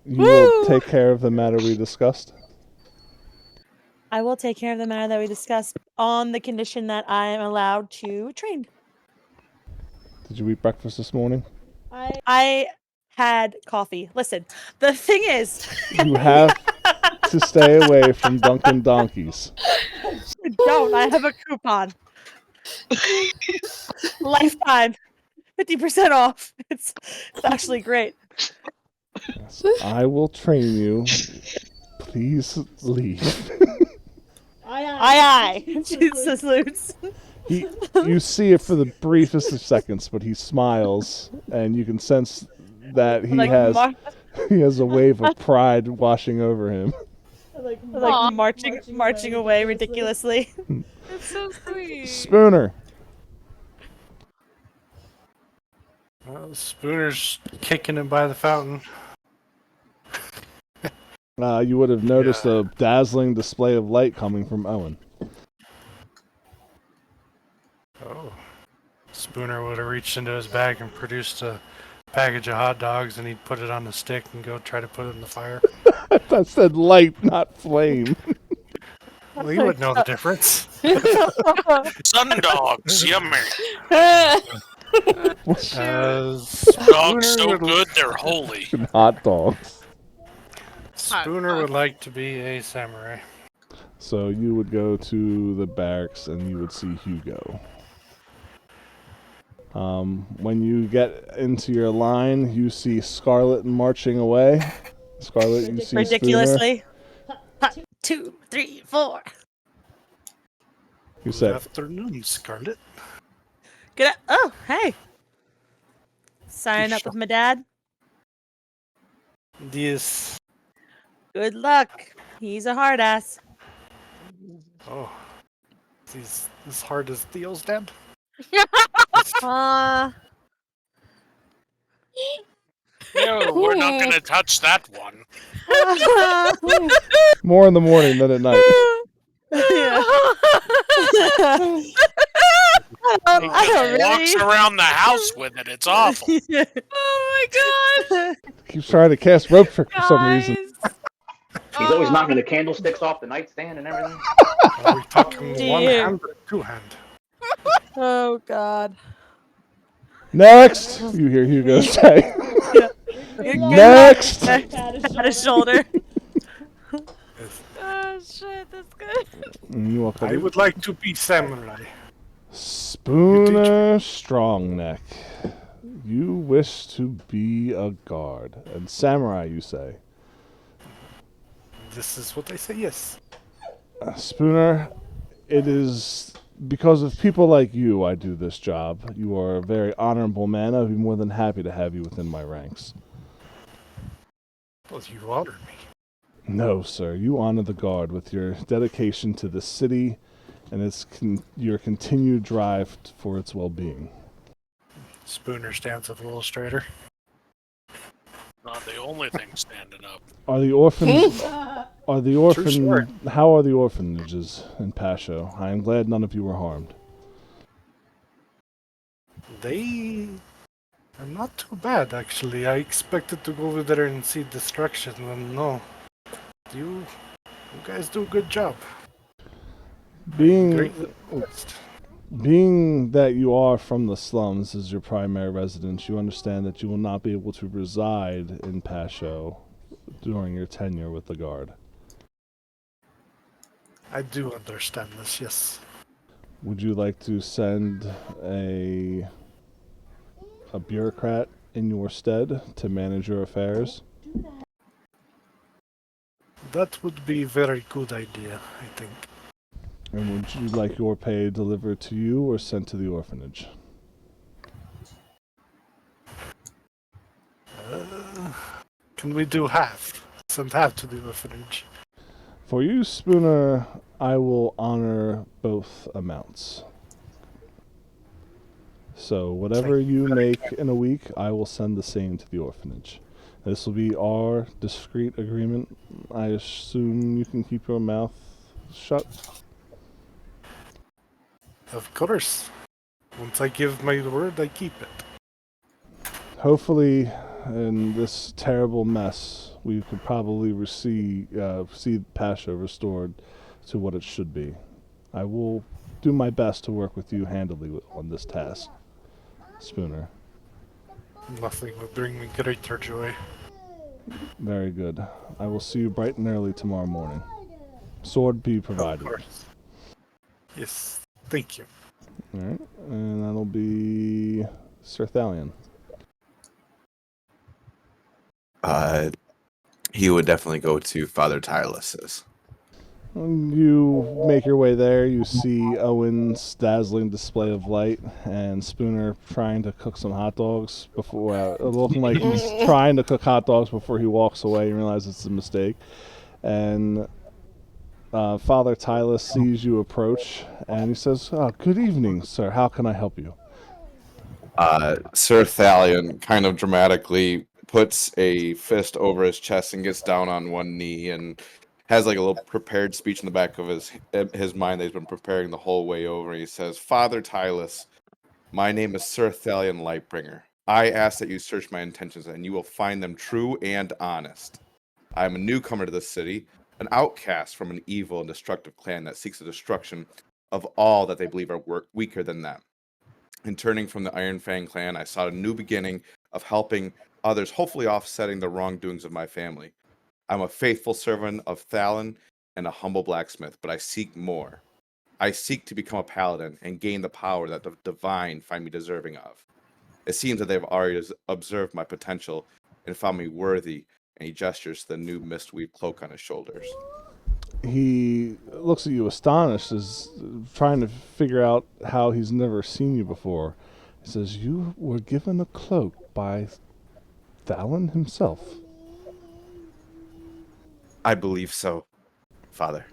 You will take care of the matter we discussed. I will take care of the matter that we discussed on the condition that I am allowed to train. Did you eat breakfast this morning? I had coffee. Listen, the thing is... You have to stay away from Dunkin' Donkeys. I don't. I have a coupon. Lifetime. 50% off. It's actually great. Yes, I will train you. Please leave. Aye. She salutes. You see it for the briefest of seconds, but he smiles, and you can sense that he has a wave of pride washing over him. Like marching away ridiculously. It's so sweet. Spooner. Well, Spooner's kicking him by the fountain. You would have noticed a dazzling display of light coming from Owen. Oh. Spooner would have reached into his bag and produced a package of hot dogs, and he'd put it on the stick and go try to put it in the fire. I said light, not flame. Well, he would know the difference. Sun dogs, yummy. Dogs so good they're holy. Hot dogs. Spooner would like to be a samurai. So you would go to the barracks and you would see Hugo. When you get into your line, you see Scarlet marching away. Scarlet, you see ridiculously. 2, 3, 4. You said, Good afternoon, Scarlet. Oh, hey. Sign up with my dad. Yes. Good luck. He's a hard ass. Oh. He's as hard as Theo's dad? No, we're not gonna touch that one. more in the morning than at night. I don't really. Walks around the house with it. It's awful. Oh my god! Keeps trying to cast rope trick for some reason. He's always knocking the candlesticks off the nightstand and everything. Are we talking one hand or two hand? Oh god. Next! You hear Hugo say. Next! Pat his shoulder. Oh shit, that's good. I would like to be samurai. Spooner Strongneck. You wish to be a guard. And samurai, you say. This is what I say, yes. Spooner, it is because of people like you I do this job. You are a very honorable man. I'd be more than happy to have you within my ranks. Well, you honored me. No, sir. You honor the guard with your dedication to the city and your continued drive for its well-being. Spooner stands up a little straighter. Not the only thing standing up. Are the orphans? How are the orphanages in Pasho? I am glad none of you were harmed. They are not too bad, actually. I expected to go over there and see destruction, and no. You guys do a good job. Being that you are from the slums as your primary residence, you understand that you will not be able to reside in Pasho during your tenure with the guard. I do understand this, yes. Would you like to send a bureaucrat in your stead to manage your affairs? That would be a very good idea, I think. And would you like your pay delivered to you or sent to the orphanage? Can we do half? Send half to the orphanage. For you, Spooner, I will honor both amounts. So whatever you make in a week, I will send the same to the orphanage. This will be our discreet agreement. I assume you can keep your mouth shut? Of course. Once I give my word, I keep it. Hopefully, in this terrible mess, we could probably see Pasha restored to what it should be. I will do my best to work with you handily on this task, Spooner. Nothing would bring me greater joy. Very good. I will see you bright and early tomorrow morning. Sword be provided. Of course. Yes, thank you. Alright, and that'll be Sir Thalion. He would definitely go to Father Tireless's. You make your way there. You see Owen's dazzling display of light and Spooner trying to cook some hot dogs before, looking like he's trying to cook hot dogs before he walks away and realizes it's a mistake. And Father Tyler sees you approach and he says, "Good evening, sir. How can I help you?" Sir Thalion kind of dramatically puts a fist over his chest and gets down on one knee and has like a little prepared speech in the back of his mind that he's been preparing the whole way over. He says, "Father Tylus, my name is Sir Thalion Lightbringer. I ask that you search my intentions, and you will find them true and honest. I am a newcomer to this city, an outcast from an evil and destructive clan that seeks the destruction of all that they believe are weaker than them. In turning from the Iron Fang clan, I sought a new beginning of helping others, hopefully offsetting the wrongdoings of my family. I'm a faithful servant of Thalion and a humble blacksmith, but I seek more. I seek to become a paladin and gain the power that the divine find me deserving of. It seems that they have already observed my potential and found me worthy," and he gestures to the new mistweave cloak on his shoulders. He looks at you astonished, as trying to figure out how he's never seen you before. He says, "You were given a cloak by Thalion himself." I believe so, Father.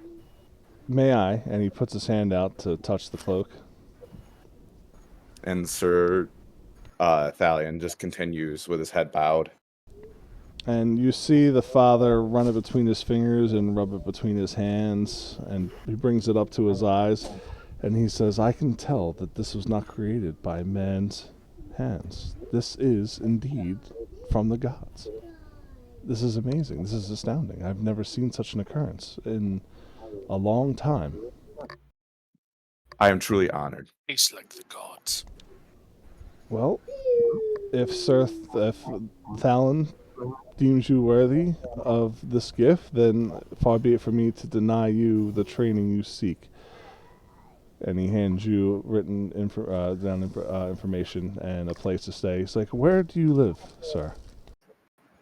"May I?" And he puts his hand out to touch the cloak. And Sir Thalion just continues with his head bowed. And you see the father run it between his fingers and rub it between his hands, and he brings it up to his eyes, and he says, "I can tell that this was not created by man's hands. This is indeed from the gods. This is amazing. This is astounding. I've never seen such an occurrence in a long time." I am truly honored. He's like the gods. "Well, if Thalion deems you worthy of this gift, then far be it from me to deny you the training you seek." And he hands you written information and a place to stay. He's like, "Where do you live, sir?"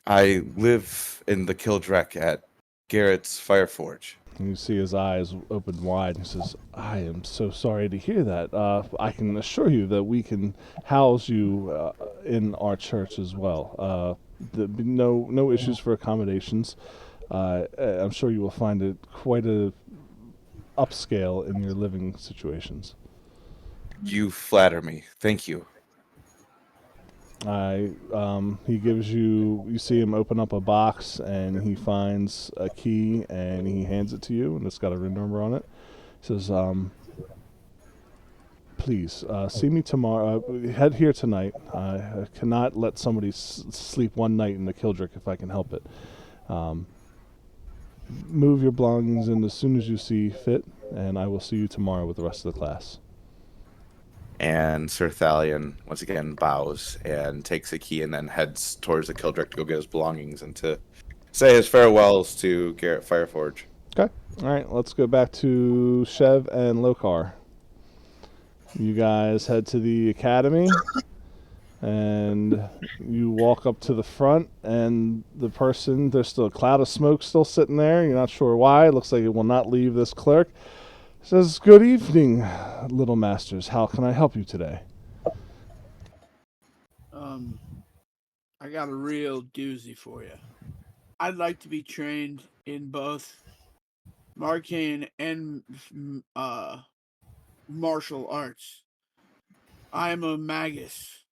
I live in the Kildrek at Garrett's Fireforge. And you see his eyes open wide. He says, "I am so sorry to hear that. I can assure you that we can house you in our church as well. There'll be no issues for accommodations. I'm sure you will find it quite a upscale in your living situations." You flatter me. Thank you. He gives you see him open up a box, and he finds a key, and he hands it to you, and it's got a ring number on it. He says, "Please, see me tomorrow. Head here tonight. I cannot let somebody sleep one night in the Kildrick if I can help it. Move your belongings in as soon as you see fit, and I will see you tomorrow with the rest of the class." And Sir Thalion once again bows and takes a key and then heads towards the Kildrick to go get his belongings and to say his farewells to Garrett Fireforge. Okay. All right, let's go back to Shev and Lokar. You guys head to the academy, and you walk up to the front, and there's still a cloud of smoke still sitting there. You're not sure why. It looks like it will not leave this clerk. Says, "Good evening, little masters. How can I help you today?" I got a real doozy for you. I'd like to be trained in both Marcane and martial arts. I'm a magus,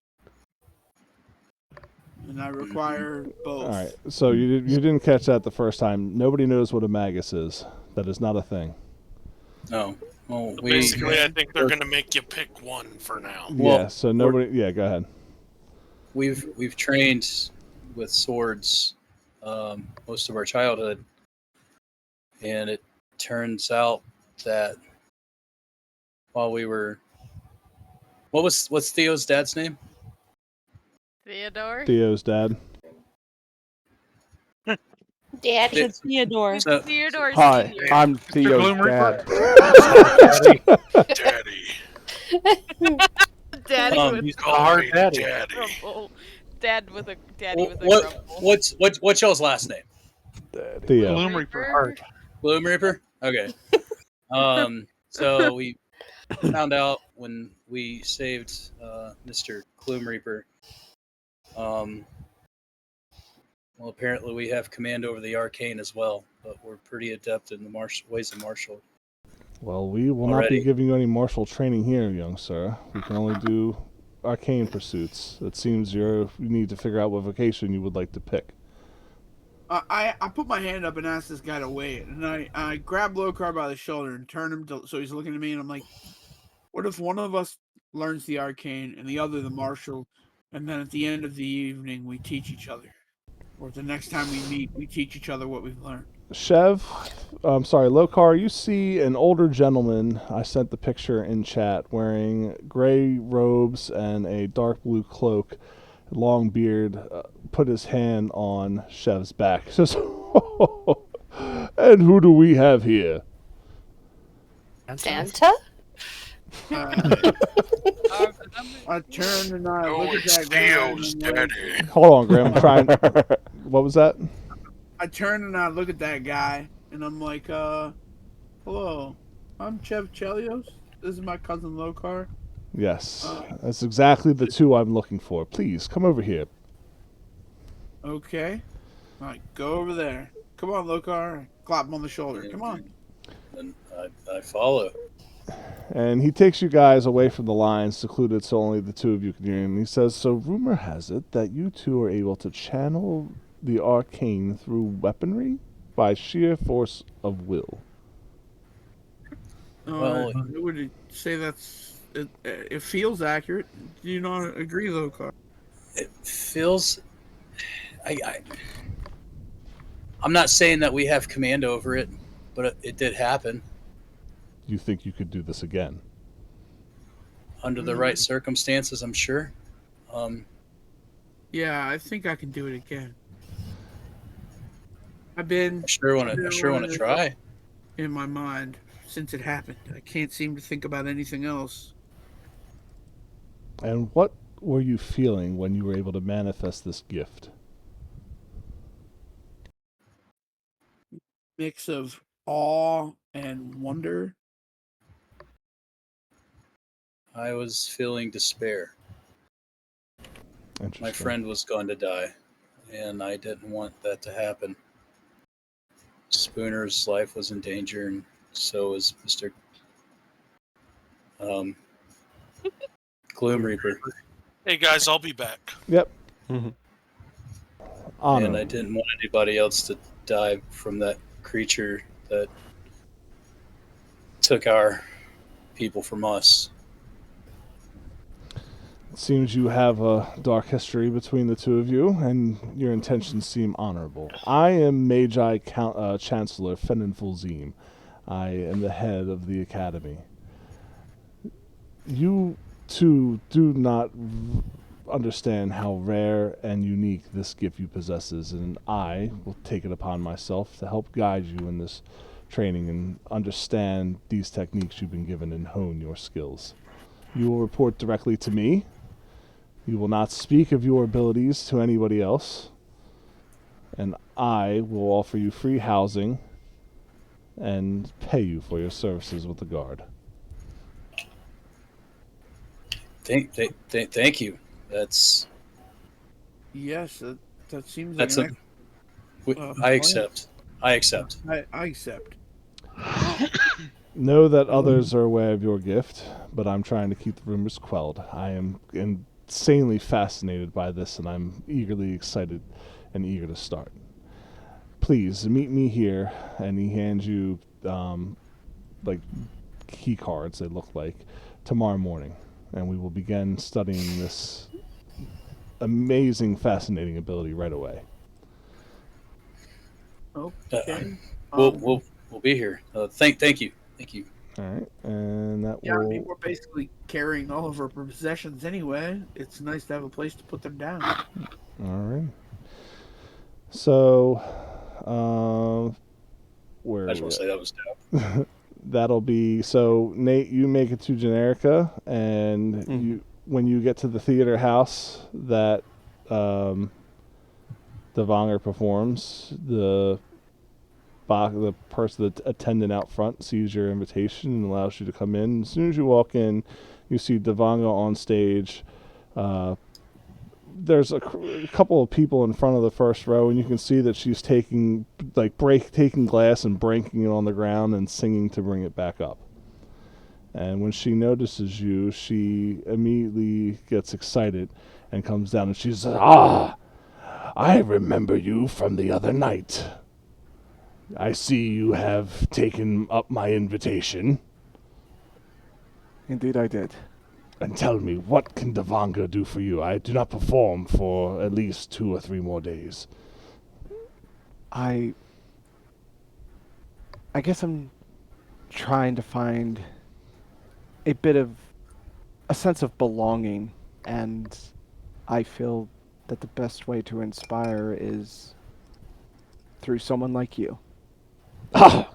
and I require both. All right, so you didn't catch that the first time. Nobody knows what a magus is. That is not a thing. No. Well, Basically, I think they're going to make you pick one for now. Yeah, so nobody... Yeah, go ahead. We've trained with swords most of our childhood, and it turns out that while we were... What's Theo's dad's name? Theodore? Theo's dad. Daddy. It's Theodore. Theodore Hi, Senior. I'm Theo's dad. Daddy. Daddy with he's a hard daddy. grumble. Dad with a grumble. What's y'all's last name? Theo. Gloom Reaper. Gloom Reaper? Okay. So we found out when we saved Mr. Gloom Reaper. Well, apparently we have command over the arcane as well, but we're pretty adept in the ways of martial. Well, we will not be giving you any martial training here, young sir. We can only do arcane pursuits. It seems you need to figure out what vocation you would like to pick. I put my hand up and asked this guy to wait, and I grab Lokar by the shoulder and turn him so he's looking at me, and I'm like, what if one of us learns the arcane and the other the martial, and then at the end of the evening we teach each other, or the next time we meet we teach each other what we've learned. Lokar, you see an older gentleman, I sent the picture in chat, wearing gray robes and a dark blue cloak, long beard, put his hand on Shev's back. He says, and who do we have here? Santa? I turn and I look at that guy. Daddy. Hold on, Graham. I'm trying. What was that? I turn and I look at that guy, and I'm like, hello, I'm Chev Chelios. This is my cousin Lokar. Yes, that's exactly the two I'm looking for. Please, come over here. Okay. I go over there. Come on, Lokar. Clap him on the shoulder. Come on. And I follow. And he takes you guys away from the lines, secluded so only the two of you can hear him. He says, so rumor has it that you two are able to channel the arcane through weaponry by sheer force of will. I would say it feels accurate. Do you not agree, Lokar? It feels... I'm not saying that we have command over it, but it did happen. You think you could do this again? Under the right circumstances, I'm sure. Yeah, I think I can do it again. I've been... I sure want to try. In my mind since it happened. I can't seem to think about anything else. And what were you feeling when you were able to manifest this gift? Mix of awe and wonder. I was feeling despair. My friend was going to die, and I didn't want that to happen. Spooner's life was in danger, and so was Mr. Gloom Reaper. Hey guys, I'll be back. Yep. And I didn't want anybody else to die from that creature that took our people from us. It seems you have a dark history between the two of you, and your intentions seem honorable. I am Magi Chancellor Fenin Fulzim. I am the head of the academy. You two do not understand how rare and unique this gift you possess is, and I will take it upon myself to help guide you in this training and understand these techniques you've been given and hone your skills. You will report directly to me. You will not speak of your abilities to anybody else, and I will offer you free housing and pay you for your services with the guard. Thank you. That's... Yes, that seems That's like I accept. I accept. I accept. Know that others are aware of your gift, but I'm trying to keep the rumors quelled. I am insanely fascinated by this, and I'm eagerly excited and eager to start. Please, meet me here, and he hands you, like, key cards, they look like, tomorrow morning, and we will begin studying this amazing, fascinating ability right away. Okay. We'll be here. Thank you. All right, and that Yeah, will... I mean, we're basically carrying all of our possessions anyway. It's nice to have a place to put them down. All right. So, where I just want to say that was dope. that'll be... So, Nate, you make it to Generica, and you, when you get to the theater house that Devanger performs, the person, the attendant out front, sees your invitation and allows you to come in. As soon as you walk in, you see Devanger on stage. There's a couple of people in front of the first row, and you can see that she's taking glass and breaking it on the ground and singing to bring it back up. And when she notices you, she immediately gets excited and comes down and she says, "Ah, I remember you from the other night. I see you have taken up my invitation. Indeed, I did. And tell me, what can Devanga do for you? I do not perform for at least 2 or 3 more days." I guess I'm trying to find a bit of a sense of belonging, and I feel that the best way to inspire is through someone like you. Ah!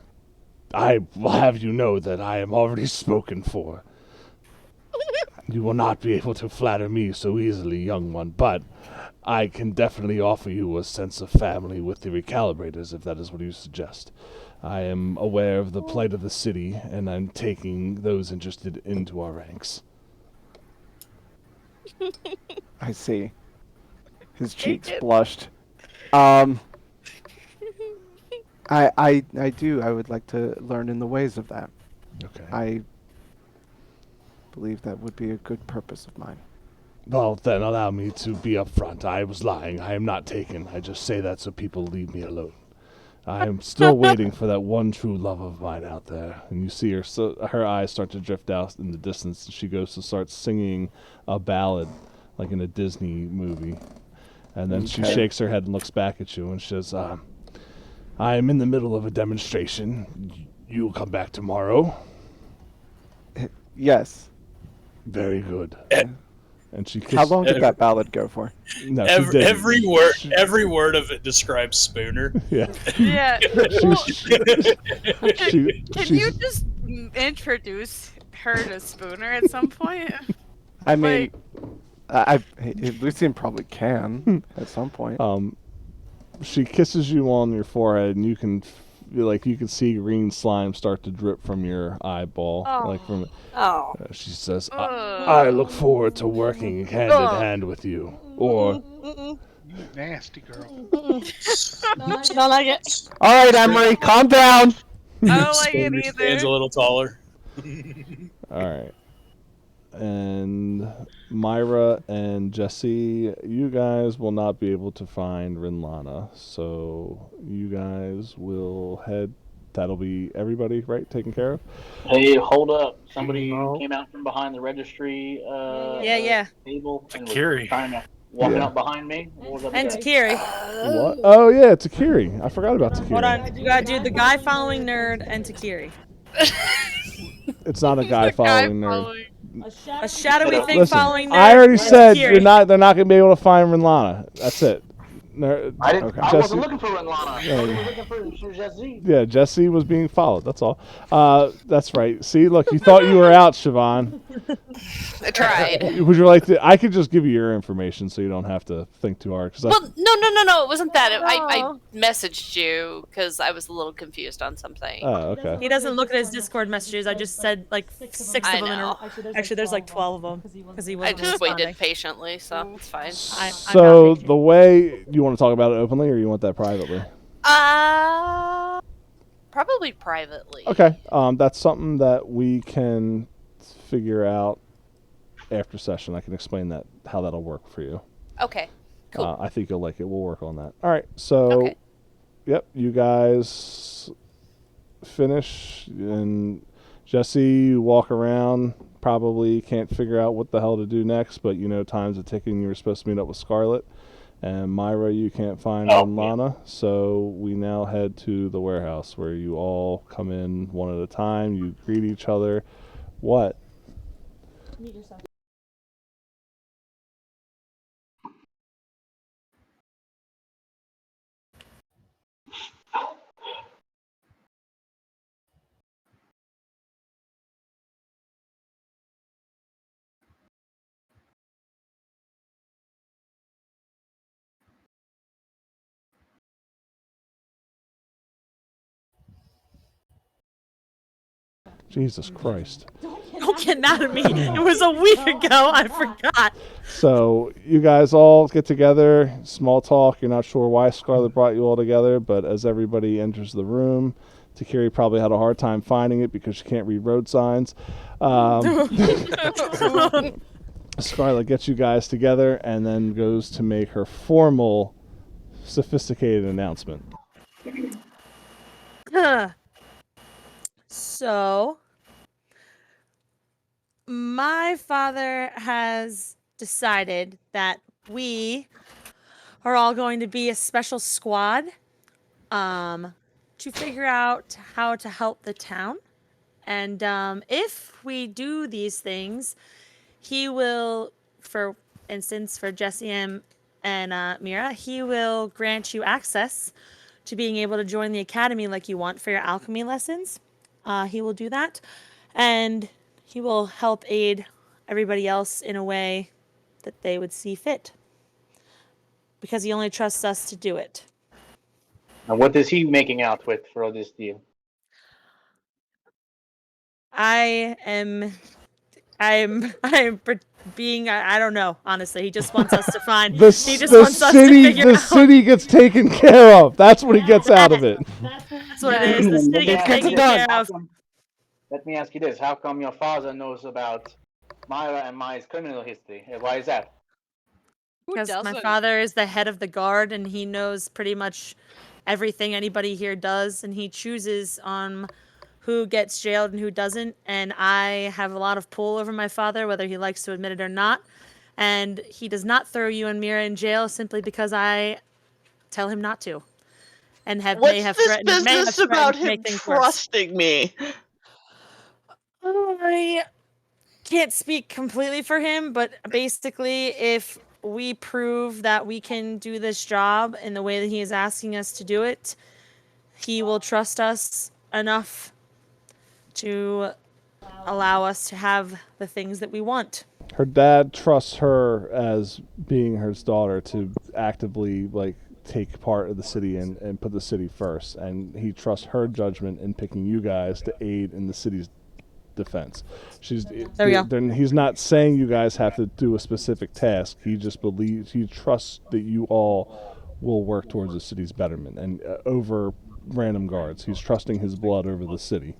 I will have you know that I am already spoken for. You will not be able to flatter me so easily, young one, but I can definitely offer you a sense of family with the recalibrators, if that is what you suggest. I am aware of the plight of the city, and I'm taking those interested into our ranks. I see. His cheeks blushed. I do. I would like to learn in the ways of that. Okay. I believe that would be a good purpose of mine. Well, then allow me to be upfront. I was lying. I am not taken. I just say that so people leave me alone. I am still waiting for that one true love of mine out there. And you see her eyes start to drift out in the distance, and she goes to start singing a ballad, like in a Disney movie. And then she shakes her head and looks back at you and says, "I am in the middle of a demonstration. You'll come back tomorrow?" Yes. Very good. And she How long did that ballad go for? No, every word of it describes Spooner. Yeah. Yeah. Can you she's- just introduce her to Spooner at some point? I mean, Lucian probably can at some point. She kisses you on your forehead, and you can see green slime start to drip from your eyeball, from. She says, I look forward to working hand in hand with you." Or, You nasty girl. Don't like it. All right, Emery, calm down. I don't like it Spooner either. stands a little taller. all right. And Myra and Jesse, you guys will not be able to find Rinlana, so you guys will head. That'll be everybody, right? Taken care of? Hey, hold up. Somebody came out from behind the registry Yeah. table and was Takiri. trying to walking Yeah. up behind me. What was up And with that? Takiri. What? Oh, yeah, Takiri. I forgot about Takiri. Hold on. You gotta do the guy following nerd and Takiri. It's not a guy following nerd. A shadowy thing Listen, following nerd. I already and said Takiri. they're not going to be able to find Rinlana. That's it. I Jesse- wasn't looking for Rinlana. I was looking for Jesse. Yeah, Jesse was being followed. That's all. That's right. See, look, you thought you were out, Siobhan. I tried. Would you like to? I could just give you your information so you don't have to think too hard. Well, no, it wasn't that. I messaged you because I was a little confused on something. Oh, okay. He doesn't look at his Discord messages. I just said like 6 of I them. know. Actually, there's like 12 of them because he I wasn't just responding. waited patiently, so it's fine. So the way you want to talk about it openly, or you want that privately? Probably privately. Okay. That's something that we can figure out after session. I can explain how that'll work for you. Okay. Cool. I think you'll like it. We'll work on that. All right. So, Yep, you guys finish, and Jesse, you walk around. Probably can't figure out what the hell to do next, but you know time's a ticking. You were supposed to meet up with Scarlet. And Myra, you can't find Lana, so we now head to the warehouse where you all come in one at a time. You greet each other. What? Meet yourself. Jesus Christ. Don't get mad at me. It was a week ago. I forgot. So you guys all get together, small talk. You're not sure why Scarlet brought you all together, but as everybody enters the room, Takiri probably had a hard time finding it because she can't read road signs. Scarlet gets you guys together and then goes to make her formal, sophisticated announcement. So, my father has decided that we are all going to be a special squad to figure out how to help the town. And if we do these things, he will, for instance, for Jesse and Mira, he will grant you access to being able to join the academy like you want for your alchemy lessons. He will do that. And he will help aid everybody else in a way that they would see fit. Because he only trusts us to do it. And what is he making out with for all this deal? I am being, I don't know, honestly. He just wants us to find, he just wants us to figure out. The city gets taken care of. That's what he gets out of it. That's what it is. The city gets taken care of. Let me ask you this. How come your father knows about Myra and Maya's criminal history? Why is that? Because my father is the head of the guard and he knows pretty much everything anybody here does, and he chooses who gets jailed and who doesn't, and I have a lot of pull over my father, whether he likes to admit it or not, and he does not throw you and Mira in jail simply because I tell him not to, and may have threatened about to make him things trusting me? I can't speak completely for him, but basically, if we prove that we can do this job in the way that he is asking us to do it, he will trust us enough to allow us to have the things that we want. Her dad trusts her as being his daughter to actively take part of the city and put the city first, and he trusts her judgment in picking you guys to aid in the city's defense. There we go. He's not saying you guys have to do a specific task. He just he trusts that you all will work towards the city's betterment and over random guards. He's trusting his blood over the city.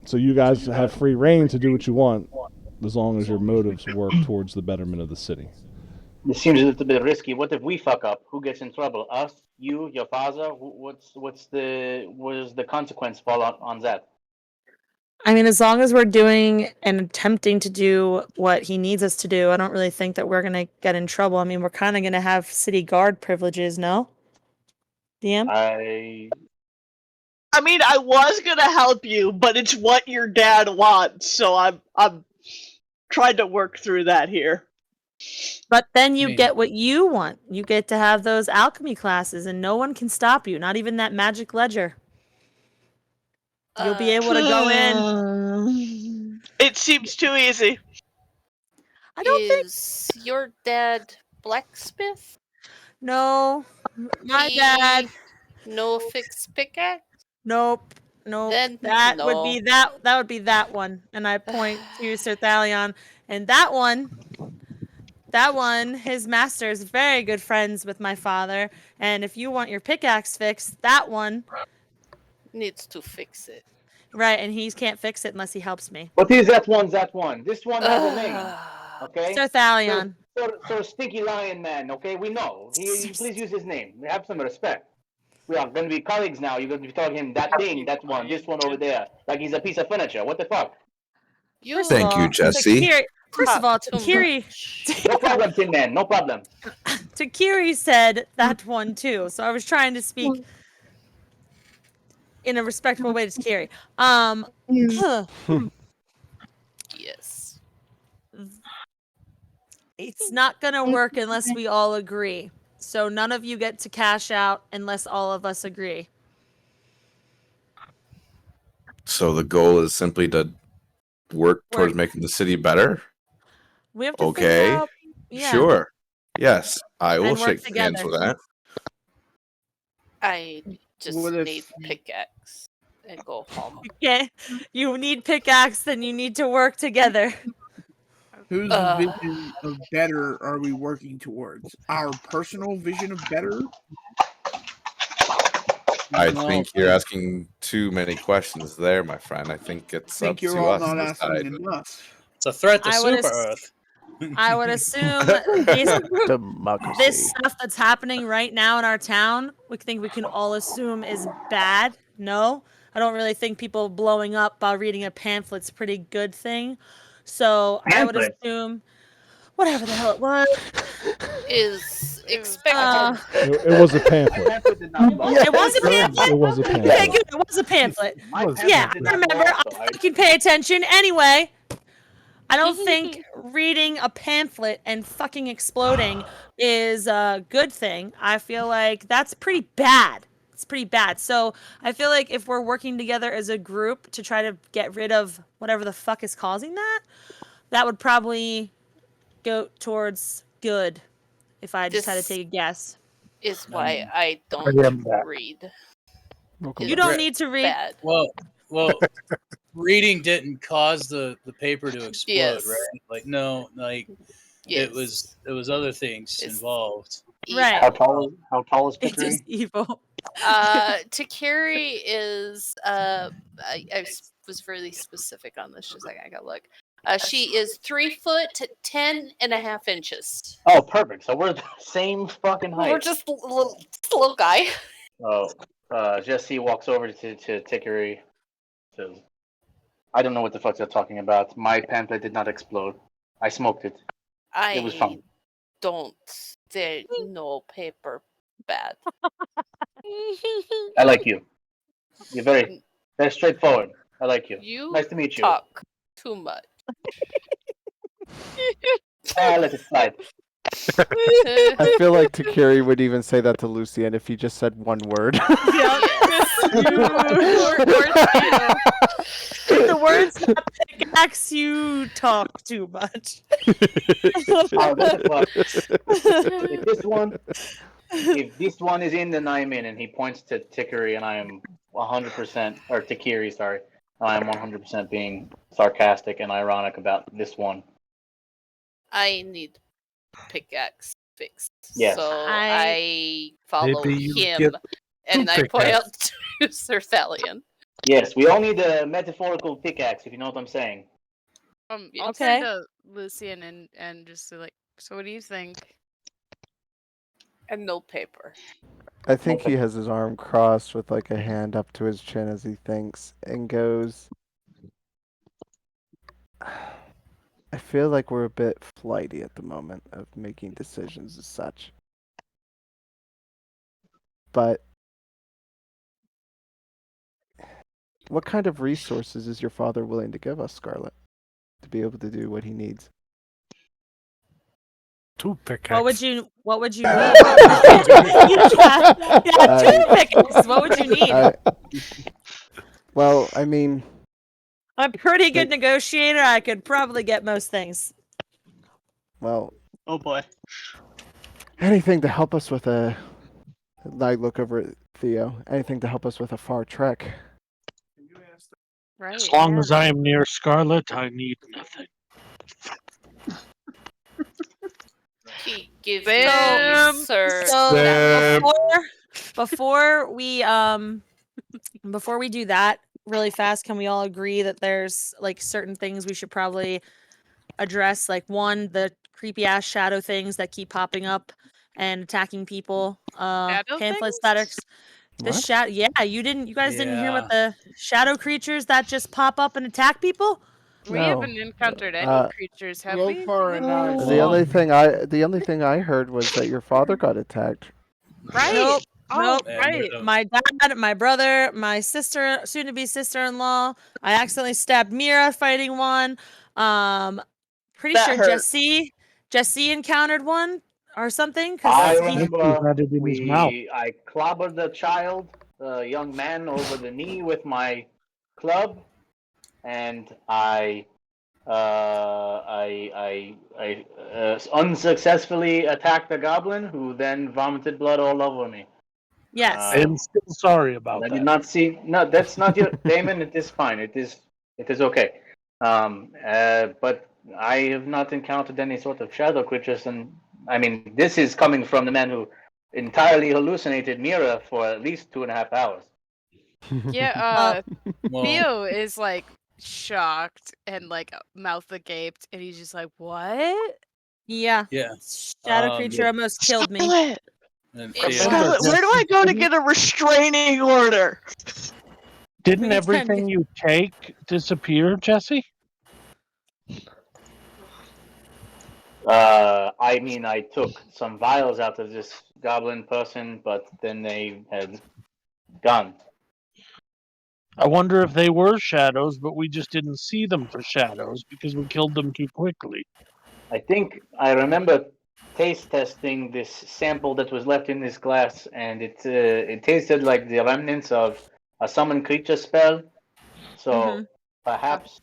So you guys have free reign to do what you want as long as your motives work towards the betterment of the city. This seems a little bit risky. What if we fuck up? Who gets in trouble? Us? You? Your father? What does the consequence fall on that? I mean, as long as we're doing and attempting to do what he needs us to do, I don't really think that we're going to get in trouble. I mean, we're kind of going to have city guard privileges, no? DM? I mean, I was gonna help you, but it's what your dad wants, so I'm trying to work through that here. But then you get what you want. You get to have those alchemy classes, and no one can stop you, not even that magic ledger. You'll be able to go in. It seems too easy. I don't think your dad blacksmith? No, my dad. No fixed pickaxe? Nope. Then that no. would be that one. And I point to Sir Thalion. And that one, his master is very good friends with my father. And if you want your pickaxe fixed, that one needs to fix it. Right, and he can't fix it unless he helps me. What is that one? This one has a name. Okay? Sir Thalion. Sir Stinky Lion Man, okay? We know. Please use his name. We have some respect. We are going to be colleagues now. You're going to be talking him that thing, that one, this one over there. Like he's a piece of furniture. What the fuck? Thank you, Jesse. First of all, Takiri. No problem, Tin Man. No problem. Takiri said that one too, so I was trying to speak in a respectful way to Takiri. Yes. It's not gonna work unless we all agree. So none of you get to cash out unless all of us agree. So the goal is simply to work towards making the city better? We have to figure out, Sure. Yes, I will And work shake hands together. with that. I just need pickaxe and go home. Okay, you need pickaxe, then you need to work together. Whose vision of better are we working towards? Our personal vision of better? I No, think you're asking too many questions there, my friend. I think I it's think up you're to all us not to asking decide. enough. It's a threat to I would Super ass- Earth. I would assume based Democracy. this stuff that's happening right now in our town, we think we can all assume is bad. No, I don't really think people blowing up while reading a pamphlet's a pretty good thing. So I would Pamphlet? assume whatever the hell it was. Is It was expected. It was a pamphlet. Pamphlet did not blow. It was a pamphlet? It was a Okay, pamphlet. good. It was a pamphlet. My pamphlet Yeah, did I not blow remember. up, so I fucking pay attention. Anyway, I don't think reading a pamphlet and fucking exploding is a good thing. I feel like that's pretty bad. It's pretty bad. So I feel like if we're working together as a group to try to get rid of whatever the fuck is causing that, that would probably go towards good if I just had to This take a guess. is why I don't read. You don't need to read. Bad. Well, reading didn't cause the paper to explode, Yes. right? Like no, like Yes. it was other things involved. Right. How tall is It is Pickery? evil. Takiri is was really specific on this. Just like I gotta look. She is 3 foot 10.5 inches. Oh, perfect. So we're the same fucking height. We're just a little guy. Oh, Jesse walks over to Tickery. Says, I don't know what the fuck they're talking about. My pamphlet did not explode. I smoked it. It was fun. Don't say no paper bad. I like you. You're very straightforward. I like you. You Nice to meet you. talk too much. Let it slide. I feel like Takiri would even say that to Lucian if he just said one word. The words that pickaxe you talk too much. Oh, that's fuck. If this one is in, then I'm in. And he points to Tickery, and I am 100%, or Takiri, sorry. I am 100% being sarcastic and ironic about this one. I need pickaxe fixed. Yes. So I follow Maybe you him, get and I point pickaxe. out to Sir Thalion. Yes, we all need a metaphorical pickaxe, if you know what I'm saying. I'll Okay. turn to Lucian and just be like, so what do you think? And no paper. I think he has his arm crossed with like a hand up to his chin as he thinks and goes, I feel like we're a bit flighty at the moment of making decisions as such. But what kind of resources is your father willing to give us, Scarlet, to be able to do what he needs? 2 pickaxe. What would you need? Two pickaxes. What would you need? Well, I mean, I'm a pretty good negotiator. I could probably get most things. well, Oh boy. anything to help us with a. I look over at Theo. Anything to help us with a far trek. Right. As long as I am near Scarlet, I need nothing. He gives Bam. me, sir. So before we do that really fast, can we all agree that there's like certain things we should probably address? Like one, the creepy ass shadow things that keep popping up and attacking people. Shadow Pamphlets things? that are the What? shadow. Yeah, you guys didn't hear about Yeah. the shadow creatures that just pop up and attack people? We No. haven't encountered any creatures, have we? Rollfar and I The only thing I heard was that your father got attacked. Right. Nope. Oh, Nope. Man, right. My dad, my brother, my sister, soon to be sister-in-law. I accidentally stabbed Mira fighting one. Pretty That sure hurt. Jesse encountered one or something. I 'cause he- remember had it in his mouth. I clobbered the child, the young man, over the knee with my club, and I unsuccessfully attacked the goblin, who then vomited blood all over me. Yes. I am still sorry about I that. did not see. No, that's not your Damon. It is fine. It is okay. But I have not encountered any sort of shadow creatures, and I mean, this is coming from the man who entirely hallucinated Mira for at least 2.5 hours. Yeah, Well, Theo is like shocked and like mouth agape, and he's just like, "What?" Yeah. yeah. Shadow creature almost killed me. Scarlet, And It's Theo, Scarlet, where do I go to get a restraining order? Didn't We everything can- you take disappear, Jesse? I mean, I took some vials out of this goblin person, but then they had gone. I wonder if they were shadows, but we just didn't see them for shadows because we killed them too quickly. I think I remember taste testing this sample that was left in this glass, and it tasted like the remnants of a summon creature spell. So perhaps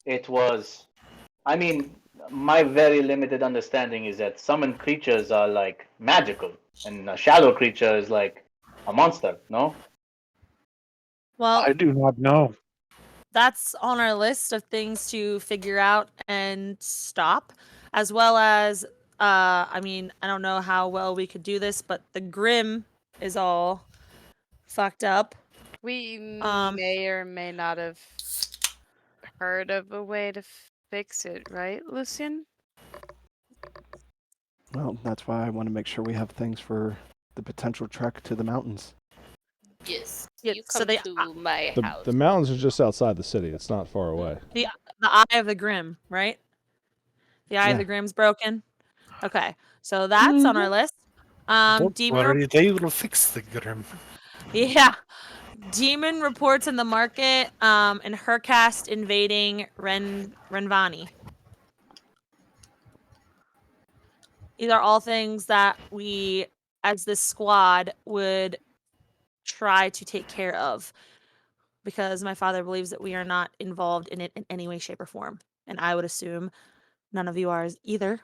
it was. I mean, my very limited understanding is that summon creatures are like magical, and a shadow creature is like a monster. No. Well, I do not know. that's on our list of things to figure out and stop, as well as I mean, I don't know how well we could do this, but the Grim is all fucked up. We may or may not have heard of a way to fix it, right, Lucian? Well, that's why I want to make sure we have things for the potential trek to the mountains. Yes. Yeah, You so come they- to my house. The mountains are just outside the city. It's not far away. The Eye of the Grim, right? The Eye of Yeah. the Grim's broken. Okay, so that's on our list. Don't Demon. worry, they will fix the Grim. Yeah. Demon reports in the market, and Hercast invading Renvani. These are all things that we, as this squad, would try to take care of. Because my father believes that we are not involved in it in any way, shape, or form. And I would assume none of you are either.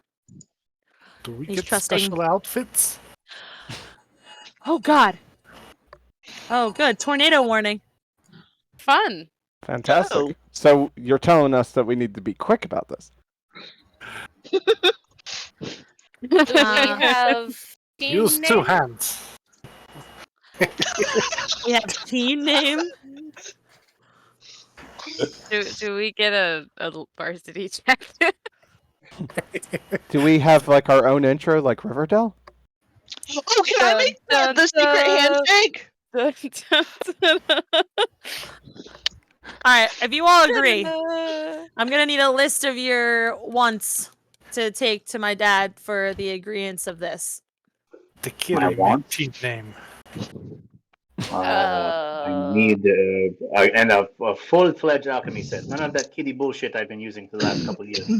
Do we He's get trusting. special outfits? Oh, God. Oh, good. Tornado warning. Fun. Fantastic. Oh. So you're telling us that we need to be quick about this. Do we have team Use two name? hands. We have team name. Do we get a varsity check? Do we have like our own intro, like Riverdale? Oh, can I make the secret handshake? All right, if you all agree, I'm gonna need a list of your wants to take to my dad for the agreeance of this. The Kiri want? team name. I need a full-fledged alchemy set. None of that kiddie bullshit I've been using for the last couple of years.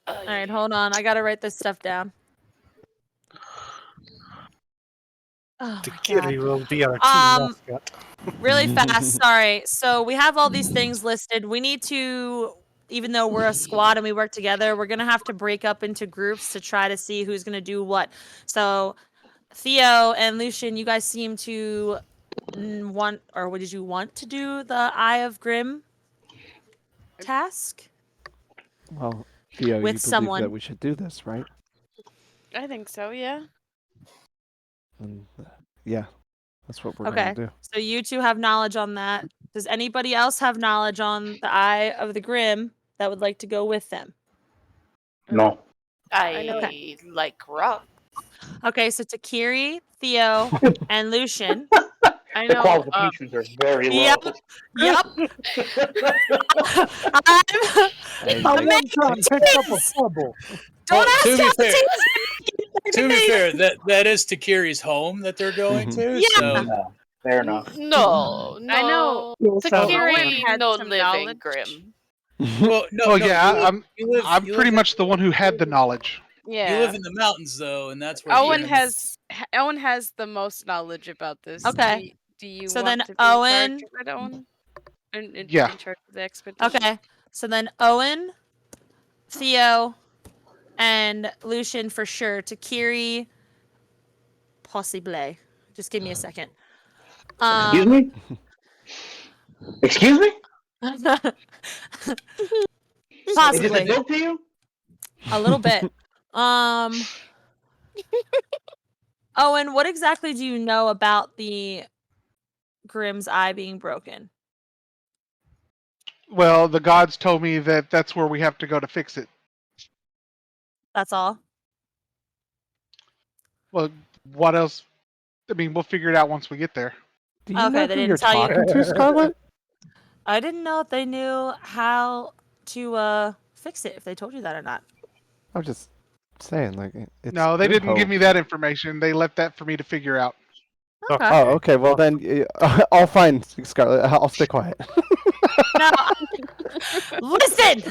All right, hold on. I gotta write this stuff down. Oh The my Kiri God. will be our team mascot. Really fast. Sorry. So we have all these things listed. We need to, even though we're a squad and we work together, we're gonna have to break up into groups to try to see who's gonna do what. So Theo and Lucian, you guys seem to want, or what did you want to do the Eye of Grim task? Well, Theo, With you believe someone. that we should do this, right? I think so, yeah. And, yeah, that's what we're Okay. gonna do. So you two have knowledge on that. Does anybody else have knowledge on the Eye of the Grim that would like to go with them? No. I like rock. Okay, so Takiri, Theo, and Lucian. I The know. qualifications are very low. Yep. Yep. I'm One time picked up a bubble. Don't ask to be how fair, to be amazing. fair, that is Takiri's home that they're going to. Yeah. So Fair enough. No, no. I know. Owen Takiri, had no some living knowledge. Grim. well, no, Oh no, yeah, you live, I'm you pretty live much the one who had the knowledge. Yeah. You live in the mountains though, and that's where Owen the has the most knowledge about this. Okay. Do you So want then to be Owen- in charge of it, Owen? In charge of the expedition. Okay. So then Owen, Theo, and Lucian for sure. Takiri, possibly. Just give me a second. Excuse me? Excuse me? Is this Possibly. a joke to you? A little bit. Owen, what exactly do you know about the Grimm's eye being broken? Well, the gods told me that that's where we have to go to fix it. That's all. Well, what else? I mean, we'll figure it out once we get there. Do you Okay, know they who didn't you're tell you. talking to, Scarlet? I didn't know if they knew how to fix it, if they told you that or not. I'm just saying, like, it's No, they good didn't give hope. me that information. They left that for me to figure out. Okay. Oh, okay. Well, then I'll find Scarlet. I'll stay quiet. No, listen!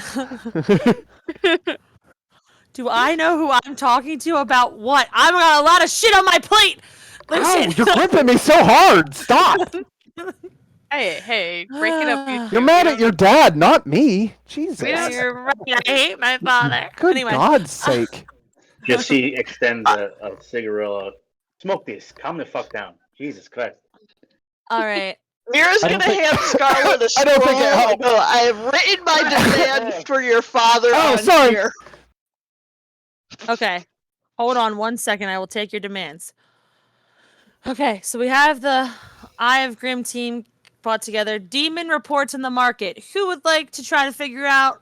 Do I know who I'm talking to about what? I've got a lot of shit on my plate! Ow, Listen! you're gripping me so hard! Stop! Hey, break it up. You You're two. mad We at your dad, not me. Jesus. Yeah, you're right. I hate my father. Good Anyway. God's sake. Jesse extends a cigarette. Smoke this. Calm the fuck down. Jesus Christ. All right. Mira's I gonna don't think- hand Scarlet a I scroll. don't think it helped. No, I have written my demand for your father Oh, on sorry. here. Okay. Hold on 1 second. I will take your demands. Okay, so we have the Eye of Grim team brought together. Demon reports in the market. Who would like to try to figure out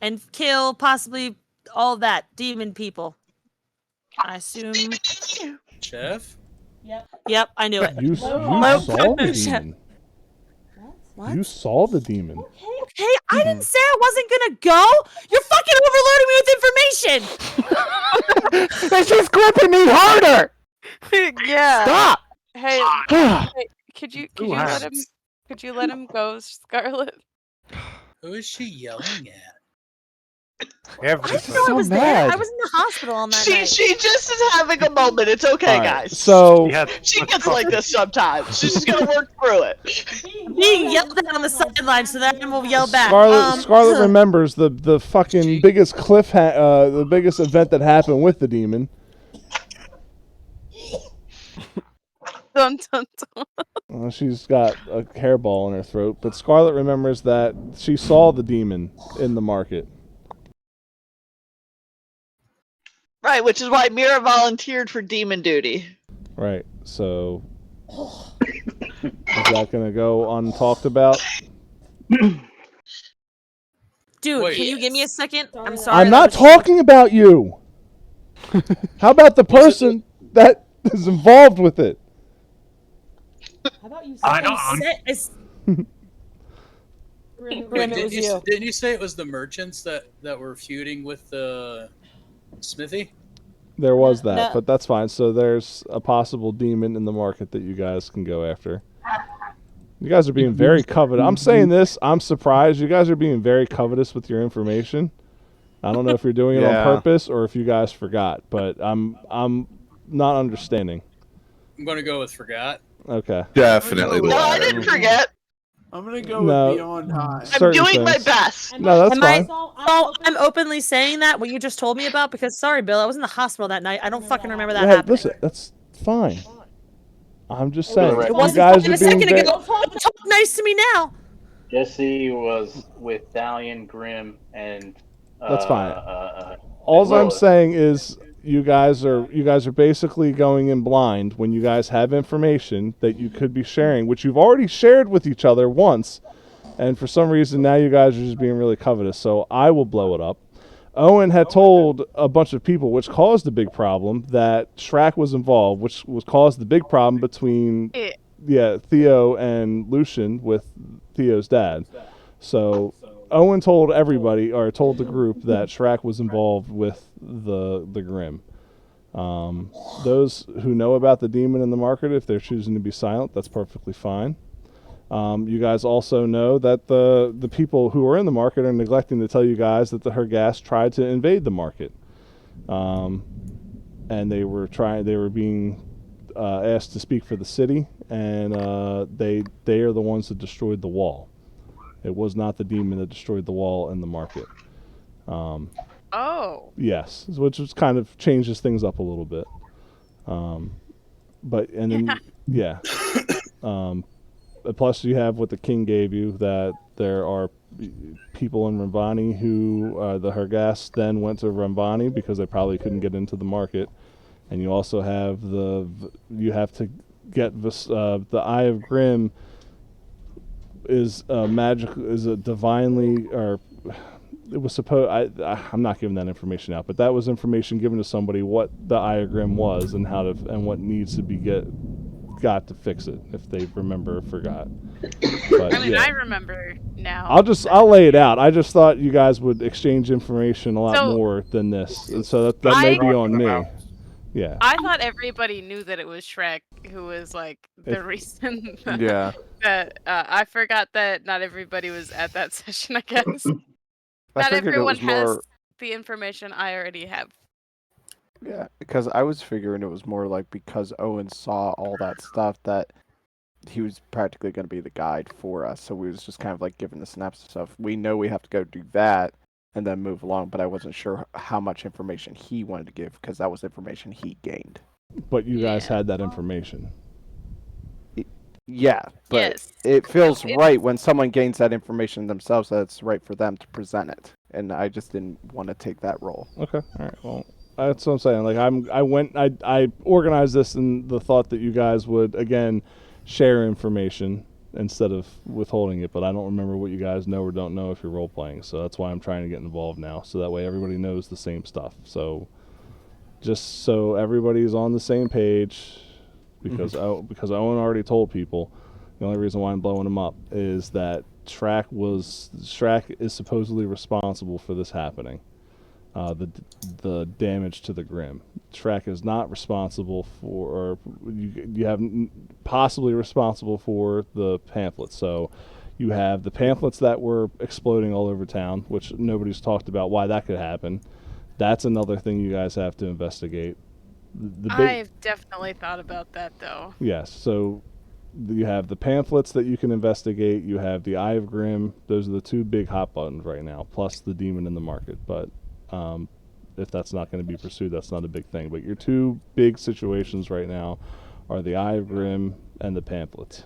and kill possibly all that demon people? I assume. Chef? Yep, I knew it. You Low saw the potion. demon. What? You saw the demon. Okay, I didn't say I wasn't gonna go. You're fucking overloading me with information. And she's gripping me harder! yeah. Stop! Hey, could you let him go, Scarlet? Who is she yelling at? I didn't know I was there. I was in the hospital on that night. She just is having a moment. It's okay, All right, guys. so She gets like this sometimes. She's just gonna work through it. Being yelled at on the sideline, so that will yell back. Scarlet remembers the fucking biggest the biggest event that happened with the demon. Dun, dun, dun. She's got a hairball in her throat, but Scarlet remembers that she saw the demon in the market. Right, which is why Mira volunteered for demon duty. Right, so is that gonna go untalked about? Dude, Wait. can you give me a second? I'm sorry. I'm not talking about you. How about the person that is involved with it? How about you I don't. Grim, Wait, it was you. didn't you say it was the merchants that were feuding with the Smithy? There was that, No. but that's fine. So there's a possible demon in the market that you guys can go after. You guys are being very covetous. I'm saying this. I'm surprised. You guys are being very covetous with your information. I don't know if you're doing it on Yeah. purpose or if you guys forgot, but I'm not understanding. I'm gonna go with forgot. Okay. Definitely the No, I latter. didn't forget. I'm gonna go No. with Beyond High. I'm Certain doing my things. best. No, that's Am fine. So I'm openly saying that what you just told me about because sorry, Bill, I was in the hospital that night. I don't fucking remember that Hey, happening. listen, that's fine. I'm just saying. It It You wasn't guys fine are a being second very. ago. Don't talk nice to me now. Jesse was with Dalian, Grimm, and That's fine. and All I'm Lilith. saying is you guys are basically going in blind when you guys have information that you could be sharing, which you've already shared with each other once, and for some reason now you guys are just being really covetous. So I will blow it up. Owen had told a bunch of people, which caused a big problem, that Shrek was involved, which was caused the big problem between Theo and Lucian with Theo's dad. So Owen told everybody, or told the group, that Shrek was involved with the Grimm. Those who know about the demon in the market, if they're choosing to be silent, that's perfectly fine. You guys also know that the people who are in the market are neglecting to tell you guys that the Hergas tried to invade the market, and they were being asked to speak for the city, and they are the ones that destroyed the wall. It was not the demon that destroyed the wall in the market. Oh. Yes, which was kind of changes things up a little bit. But and then yeah. Plus, you have what the king gave you, that there are people in Rambani who, the Hergas then went to Rambani because they probably couldn't get into the market. and you also have you have to get this. The Eye of Grim is a divinely, or it was supposed. I'm not giving that information out, but that was information given to somebody what the Eye of Grim was and how to and what needs to be got to fix it if they remember or forgot. But, I mean, yeah. I remember now. I'll lay it out. I just thought you guys would exchange information a lot So, more than this, and so that may be on me. Yeah. I thought everybody knew that it was Shrek who was like the If- reason Yeah. that I forgot that not everybody was at that session, I guess. I Not figured it everyone was has more. the information I already have. Yeah, because I was figuring it was more like because Owen saw all that stuff that he was practically going to be the guide for us. So we was just kind of like giving the snaps and stuff. We know we have to go do that and then move along, but I wasn't sure how much information he wanted to give because that was information he gained. But you guys had that information. Yeah, but Yes. it feels It- right when someone gains that information themselves that it's right for them to present it. And I just didn't want to take that role. Okay. All right. Well, that's what I'm saying. Like I organized this in the thought that you guys would again share information instead of withholding it. But I don't remember what you guys know or don't know if you're role playing. So that's why I'm trying to get involved now, so that way everybody knows the same stuff. So just so everybody's on the same page, because because Owen already told people. The only reason why I'm blowing him up is that Shrek is supposedly responsible for this happening. The damage to the Grim. Shrek is not responsible for, or you have possibly responsible for the pamphlets. So you have the pamphlets that were exploding all over town, which nobody's talked about why that could happen. That's another thing you guys have to investigate. I've definitely thought about that though. Yes, so you have the pamphlets that you can investigate. You have the Eye of Grim. Those are the two big hot buttons right now, plus the demon in the market. But if that's not going to be pursued, that's not a big thing. But your two big situations right now are the Eye of Grim and the pamphlets.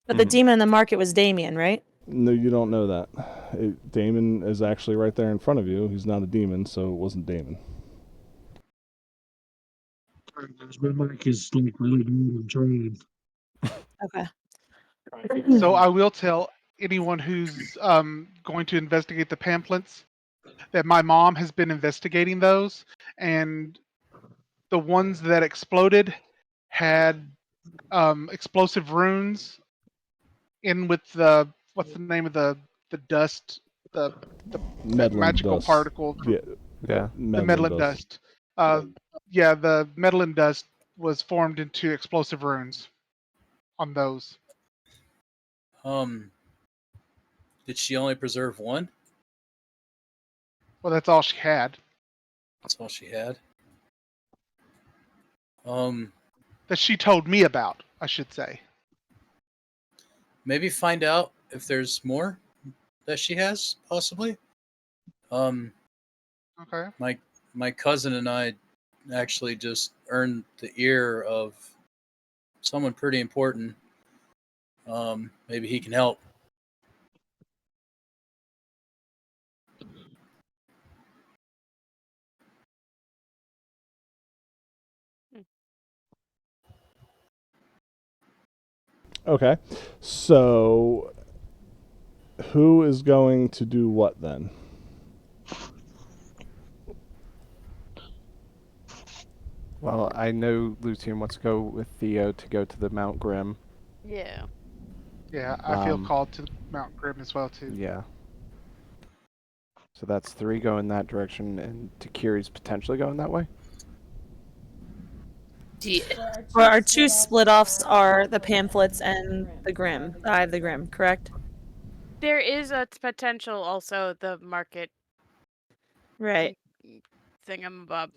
But the demon in the market was Damien, right? No, you don't know that. Damon is actually right there in front of you. He's not a demon, so it wasn't Damon. My mic is like really good and trained. Okay. So I will tell anyone who's going to investigate the pamphlets that my mom has been investigating those, and the ones that exploded had explosive runes in with the what's the name of the dust, the that Meddling magical dust. particle, Yeah. Yeah. the meddling dust. Yeah, the meddling dust was formed into explosive runes on those. Did she only preserve one? Well, that's all she had. That's all she had. That she told me about, I should say. Maybe find out if there's more that she has, possibly. Okay. My cousin and I actually just earned the ear of someone pretty important. Maybe he can help. Okay. So who is going to do what then? Well, I know Lucian wants to go with Theo to go to the Mount Grim. Yeah. Yeah, I feel called to Mount Grim as well too. Yeah. So that's 3 going that direction, and Takiri's potentially going that way. Well, our two split offs are the pamphlets and the Grim, the Eye of the Grim, correct? There is a potential also the market Right. thingamabob.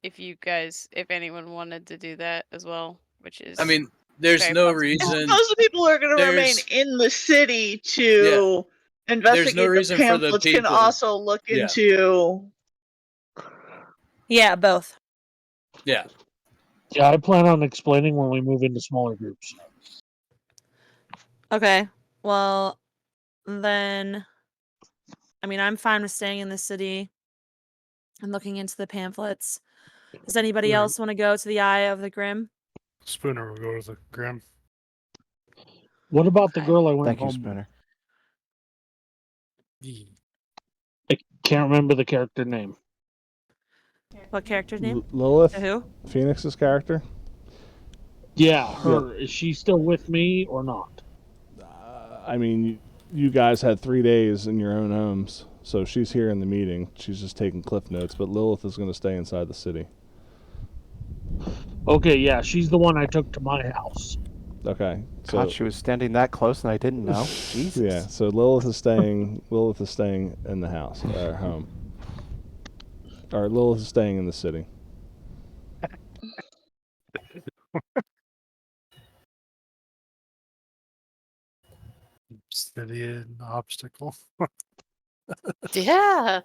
If anyone wanted to do that as well, which is I mean, there's very no possible. reason. Most of the people are going to remain There's- in the city to investigate no reason the for the pamphlets. Can people- also look Yeah. into. Yeah, both. Yeah. Yeah, I plan on explaining when we move into smaller groups. Okay. Well, then, I mean, I'm fine with staying in the city and looking into the pamphlets. Does anybody Right. else want to go to the Eye of the Grim? Spooner will go to the Grim. What about the girl I went Thank you, home with? Spooner. I can't remember the character name. What character's name? Lilith, To who? Phoenix's character. Yeah, her. Is she still with me or not? I mean, you guys had 3 days in your own homes, so she's here in the meeting. She's just taking cliff notes, but Lilith is going to stay inside the city. Okay, yeah, she's the one I took to my house. Okay, so God, she was standing that close and I didn't know. Jesus. yeah, so Lilith is staying. Lilith is staying in the house, or home. Or Lilith is staying in the city. Obsidian obstacle. Yeah.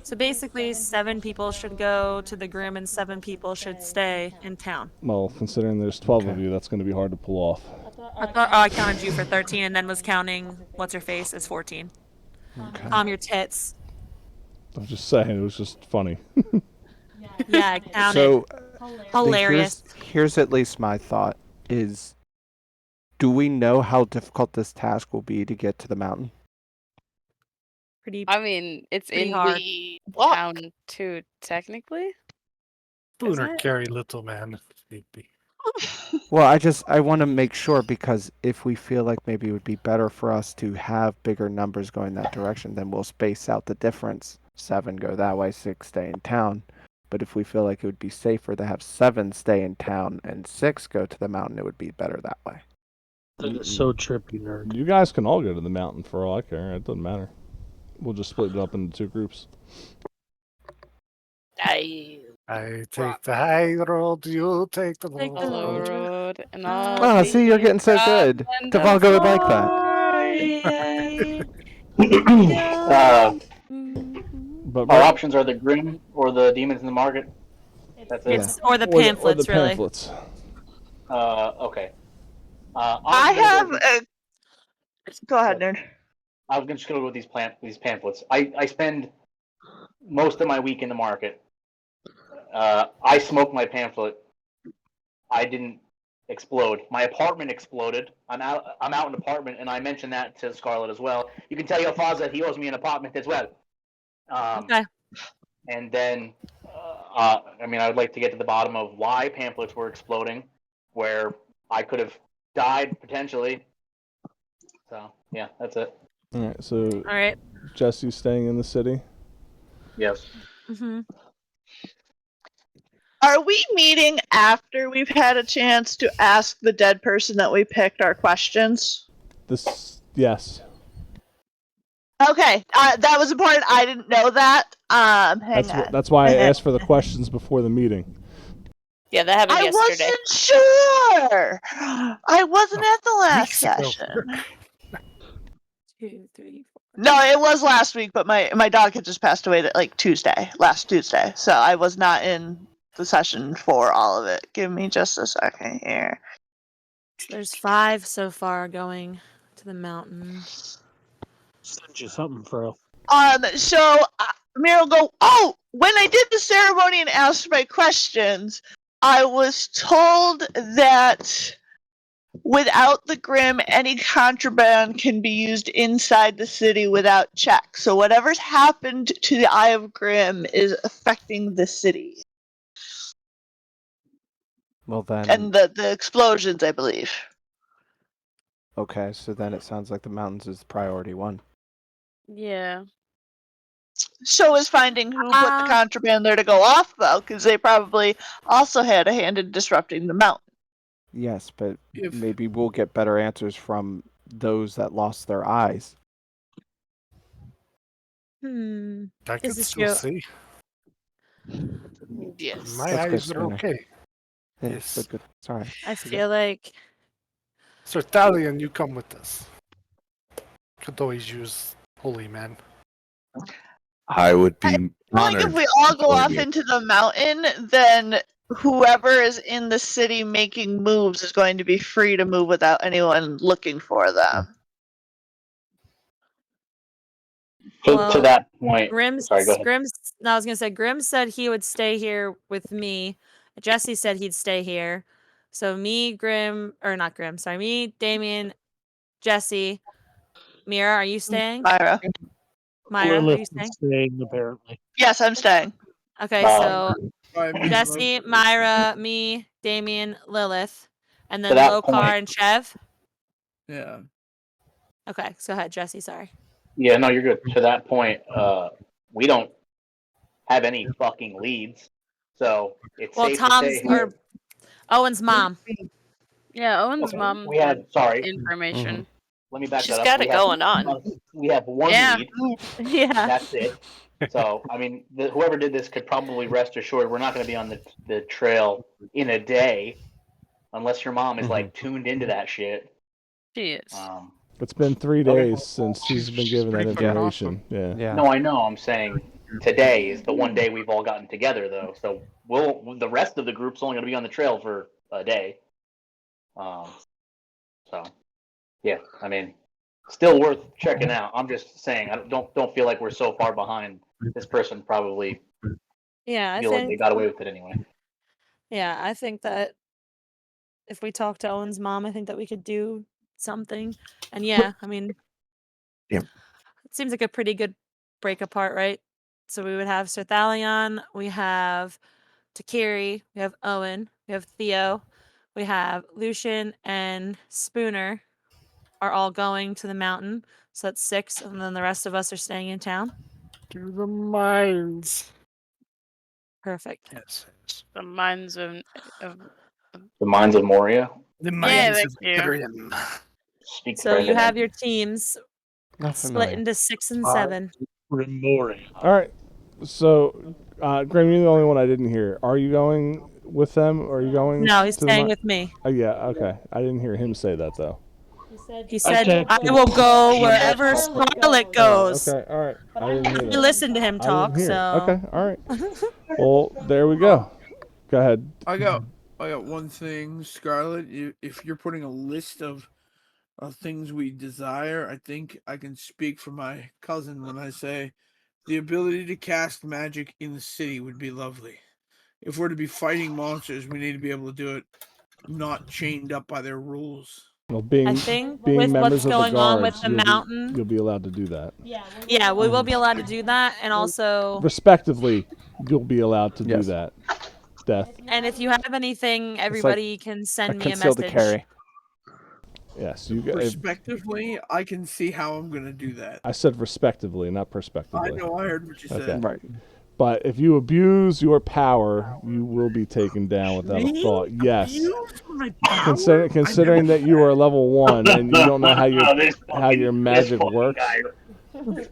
So basically, 7 people should go to the Grim and 7 people should stay in town. Well, considering there's 12 of Okay. you, that's going to be hard to pull off. I counted you for 13 and then was counting what's her face as 14. Okay. Your tits. I'm just saying, it was just funny. Yeah, I counted. So Hilarious. Here's at least my thought is, do we know how difficult this task will be to get to the mountain? Pretty. I mean, it's Pretty in hard. the Walk. town too, technically. Spooner it? carry little man if need be. Well, I want to make sure, because if we feel like maybe it would be better for us to have bigger numbers going that direction, then we'll space out the difference. 7 go that way, 6 stay in town. But if we feel like it would be safer to have 7 stay in town and 6 go to the mountain, it would be better that way. That is so trippy, nerd. You guys can all go to the mountain for all I care. It doesn't matter. We'll just split it up into 2 groups. I I take the high road, you take the Take low the low road. road, and Oh, see, you're getting so good. Devalgo would like that. But Our options are the Grim or the Demons in the Market. That's it. It's or the Or pamphlets, the really. pamphlets. Okay. I have. Go ahead, nerd. I was just going to go with these pamphlets. I spend most of my week in the market. I smoked my pamphlet. I didn't explode. My apartment exploded. I'm out in an apartment, and I mentioned that to Scarlett as well. You can tell your father that he owes me an apartment as well. Okay. And then, I would like to get to the bottom of why pamphlets were exploding, where I could have died potentially. So yeah, that's it. All right, so All right. Jesse's staying in the city. Yes. Mm-hmm. Are we meeting after we've had a chance to ask the dead person that we picked our questions? Yes. Okay, that was important. I didn't know that. Hang on. That's why I asked for the questions before the meeting. Yeah, that happened I yesterday. wasn't sure. I wasn't at the last Weeks ago. session. 2, 3, 4. No, it was last week, but my dog had just passed away last Tuesday. So I was not in the session for all of it. Give me just a second here. There's 5 so far going to the mountain. Sent you something, Fro. So Mira will go, oh, when I did the ceremony and asked my questions, I was told that without the Grim, any contraband can be used inside the city without check. So whatever's happened to the Eye of Grim is affecting the city. Well then, And the explosions, I believe. okay, so then it sounds like the mountains is priority 1. Yeah. So is finding who put the contraband there to go off, though, because they probably also had a hand in disrupting the mountain. Yes, but maybe we'll get better answers from those that lost their eyes. Hmm. I can Is this still your- see. Yes. My That's good, eyes are Spooner. okay. Yeah, Yes. good. Sorry. I feel like Sir Thalion, you come with us. Could always use holy man. I would be I feel like honored. if we all go join off you. into the mountain, then whoever is in the city making moves is going to be free to move without anyone looking for them. To Well, that point, Grim's sorry, go ahead. Grim's No, I was gonna say Grim said he would stay here with me. Jesse said he'd stay here. So me, Grim, or not Grim, sorry, me, Damien, Jesse, Mira, are you staying? Myra. Myra, are Lilith you is staying? staying apparently. Yes, I'm staying. Okay, so Alright, Miss Jesse, Myra, me, Damien, Lilith, and To then that Lokar point- and Chev. Yeah. Okay, so go ahead, Jesse. Sorry. Yeah, no, you're good. To that point, we don't have any fucking leads, so it's Well, safe to Tom's say. or Owen's mom. Yeah, Owen's Okay, mom we had. Sorry, information. let me back She's that up. got We it have- going on. We have one Yeah. lead. Yeah. That's it. So, I mean, whoever did this could probably rest assured we're not going to be on the trail in a day, unless your mom is like tuned into that shit. She is. It's been 3 Okay. days since he's been given that pretty fucking information. Yeah. Yeah. No, I know. I'm saying today is the one day we've all gotten together, though. So the rest of the group's only going to be on the trail for a day. So, yeah, I mean, still worth checking out. I'm just saying, I don't feel like we're so far behind. This person probably Yeah, I feel like they think. got away with it anyway. Yeah, I think that if we talk to Owen's mom, I think that we could do something. And yeah, I mean, Yeah. it seems like a pretty good break apart, right? So we would have Sir Thalion, we have Takiri, we have Owen, we have Theo, we have Lucian and Spooner are all going to the mountain. So that's 6, and then the rest of us are staying in town. To the mines. Perfect. Yes. The mines of The Mines of Moria. The Yeah, mines thank of you. Grim. Speak So you have president. your teams Not split familiar. into 6 and Uh, 7. Remori. All right. So, Graham, you're the only one I didn't hear. Are you going with them? Or are you going? No, he's to the staying mi- with me. Oh, yeah. Okay. I didn't hear him say that though. He said, said- I will go wherever Scarlet goes. Okay. All right. I didn't hear I that. listened to him I talk, didn't hear so. it. Okay. All right. Well, there we go. Go ahead. I got one thing, Scarlet. If you're putting a list of things we desire, I think I can speak for my cousin when I say the ability to cast magic in the city would be lovely. If we're to be fighting monsters, we need to be able to do it not chained up by their rules. Well, being I think being with members what's of the going on with guards, the mountain. you'll be allowed to do that. Yeah, we will be allowed to do that, and also. Respectively, you'll be allowed to do Yes. that. Death. And if you have anything, everybody can send me a concealed message. carry. Yes, you guys. Respectively, I can see how I'm going to do that. I said respectively, not I prospectively. know, I heard what you said. Okay. Right. But if you abuse your power, you will be taken down without a Me? thought. Yes. Abuse my power? Considering that you are level 1 and you don't know how your magic fucking works. guy.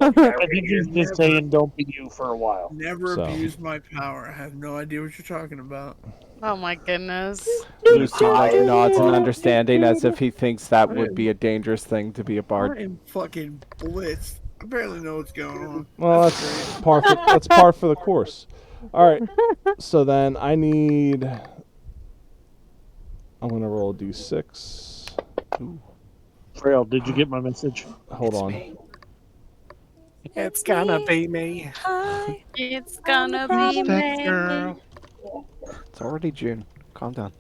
I think he's just saying don't be you for a while. Never So. abuse my power. I have no idea what you're talking about. Oh my goodness. Lucian like nods in understanding as if he thinks that would be a dangerous thing to be a I bard. am fucking blitzed. I barely know what's going on. Well, that's par for the course. All right. So then I need. I'm gonna roll a d6. Ooh. Frail, did you get my message? Hold on. It's gonna be me. Hi. It's gonna be Sex me. girl. It's already June. Calm down.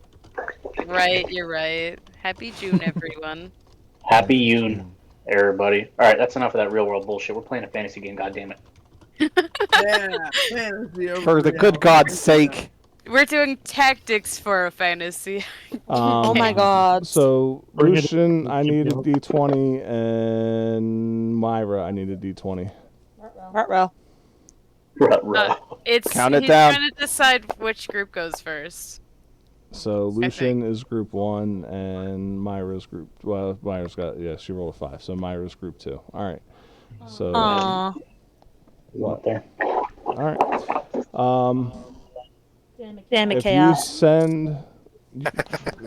Right, you're right. Happy June, everyone. Happy Yoon, everybody. All right, that's enough of that real world bullshit. We're playing a fantasy game. God damn it. Yeah, fantasy over For the good reality. God's sake. We're doing tactics for a fantasy. Oh my god. So Bring it- Lucian, I need a d20, and Myra, I need a d20. Ruh-roh. It's Count it he's down. trying to decide which group goes first. So Lucian is group 1, and Myra's group. Well, Myra's got she rolled a 5, so Myra's group 2. All right. So. Aw. What there? All right. Damn it, If Chaos. you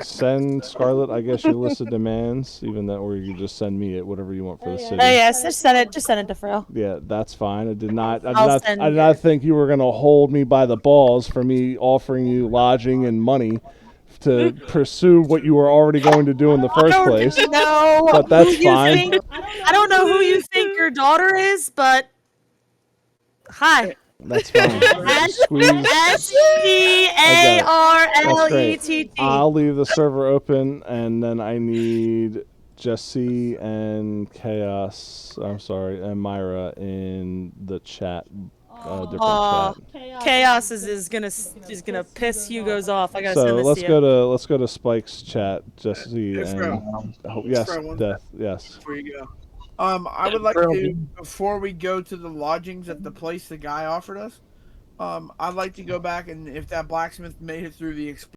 send Scarlet, I guess your list of demands, even that, or you just send me it, whatever you want for the city. Oh yes, just send it to Fro. Yeah, that's fine. I did not I'll think you were gonna hold me by the balls for me offering you lodging and money to pursue what you were already going to do in the first place. No, But that's who you fine. think- I don't know who you think your daughter is, but hi. That's fine. Squeeze. That's great. SCARLETT. I'll leave the server open, and then I need Jesse and Chaos. I'm sorry, and Myra in the chat. Different chat. Chaos is gonna piss Hugo's off. I gotta send So this let's to go you. to Spike's chat, Jesse, Let's and go. yes, Let's go. Death, yes. Before you go. I would like to, before we go to the lodgings at the place the guy offered us, I'd like to go back, and if that blacksmith made it through the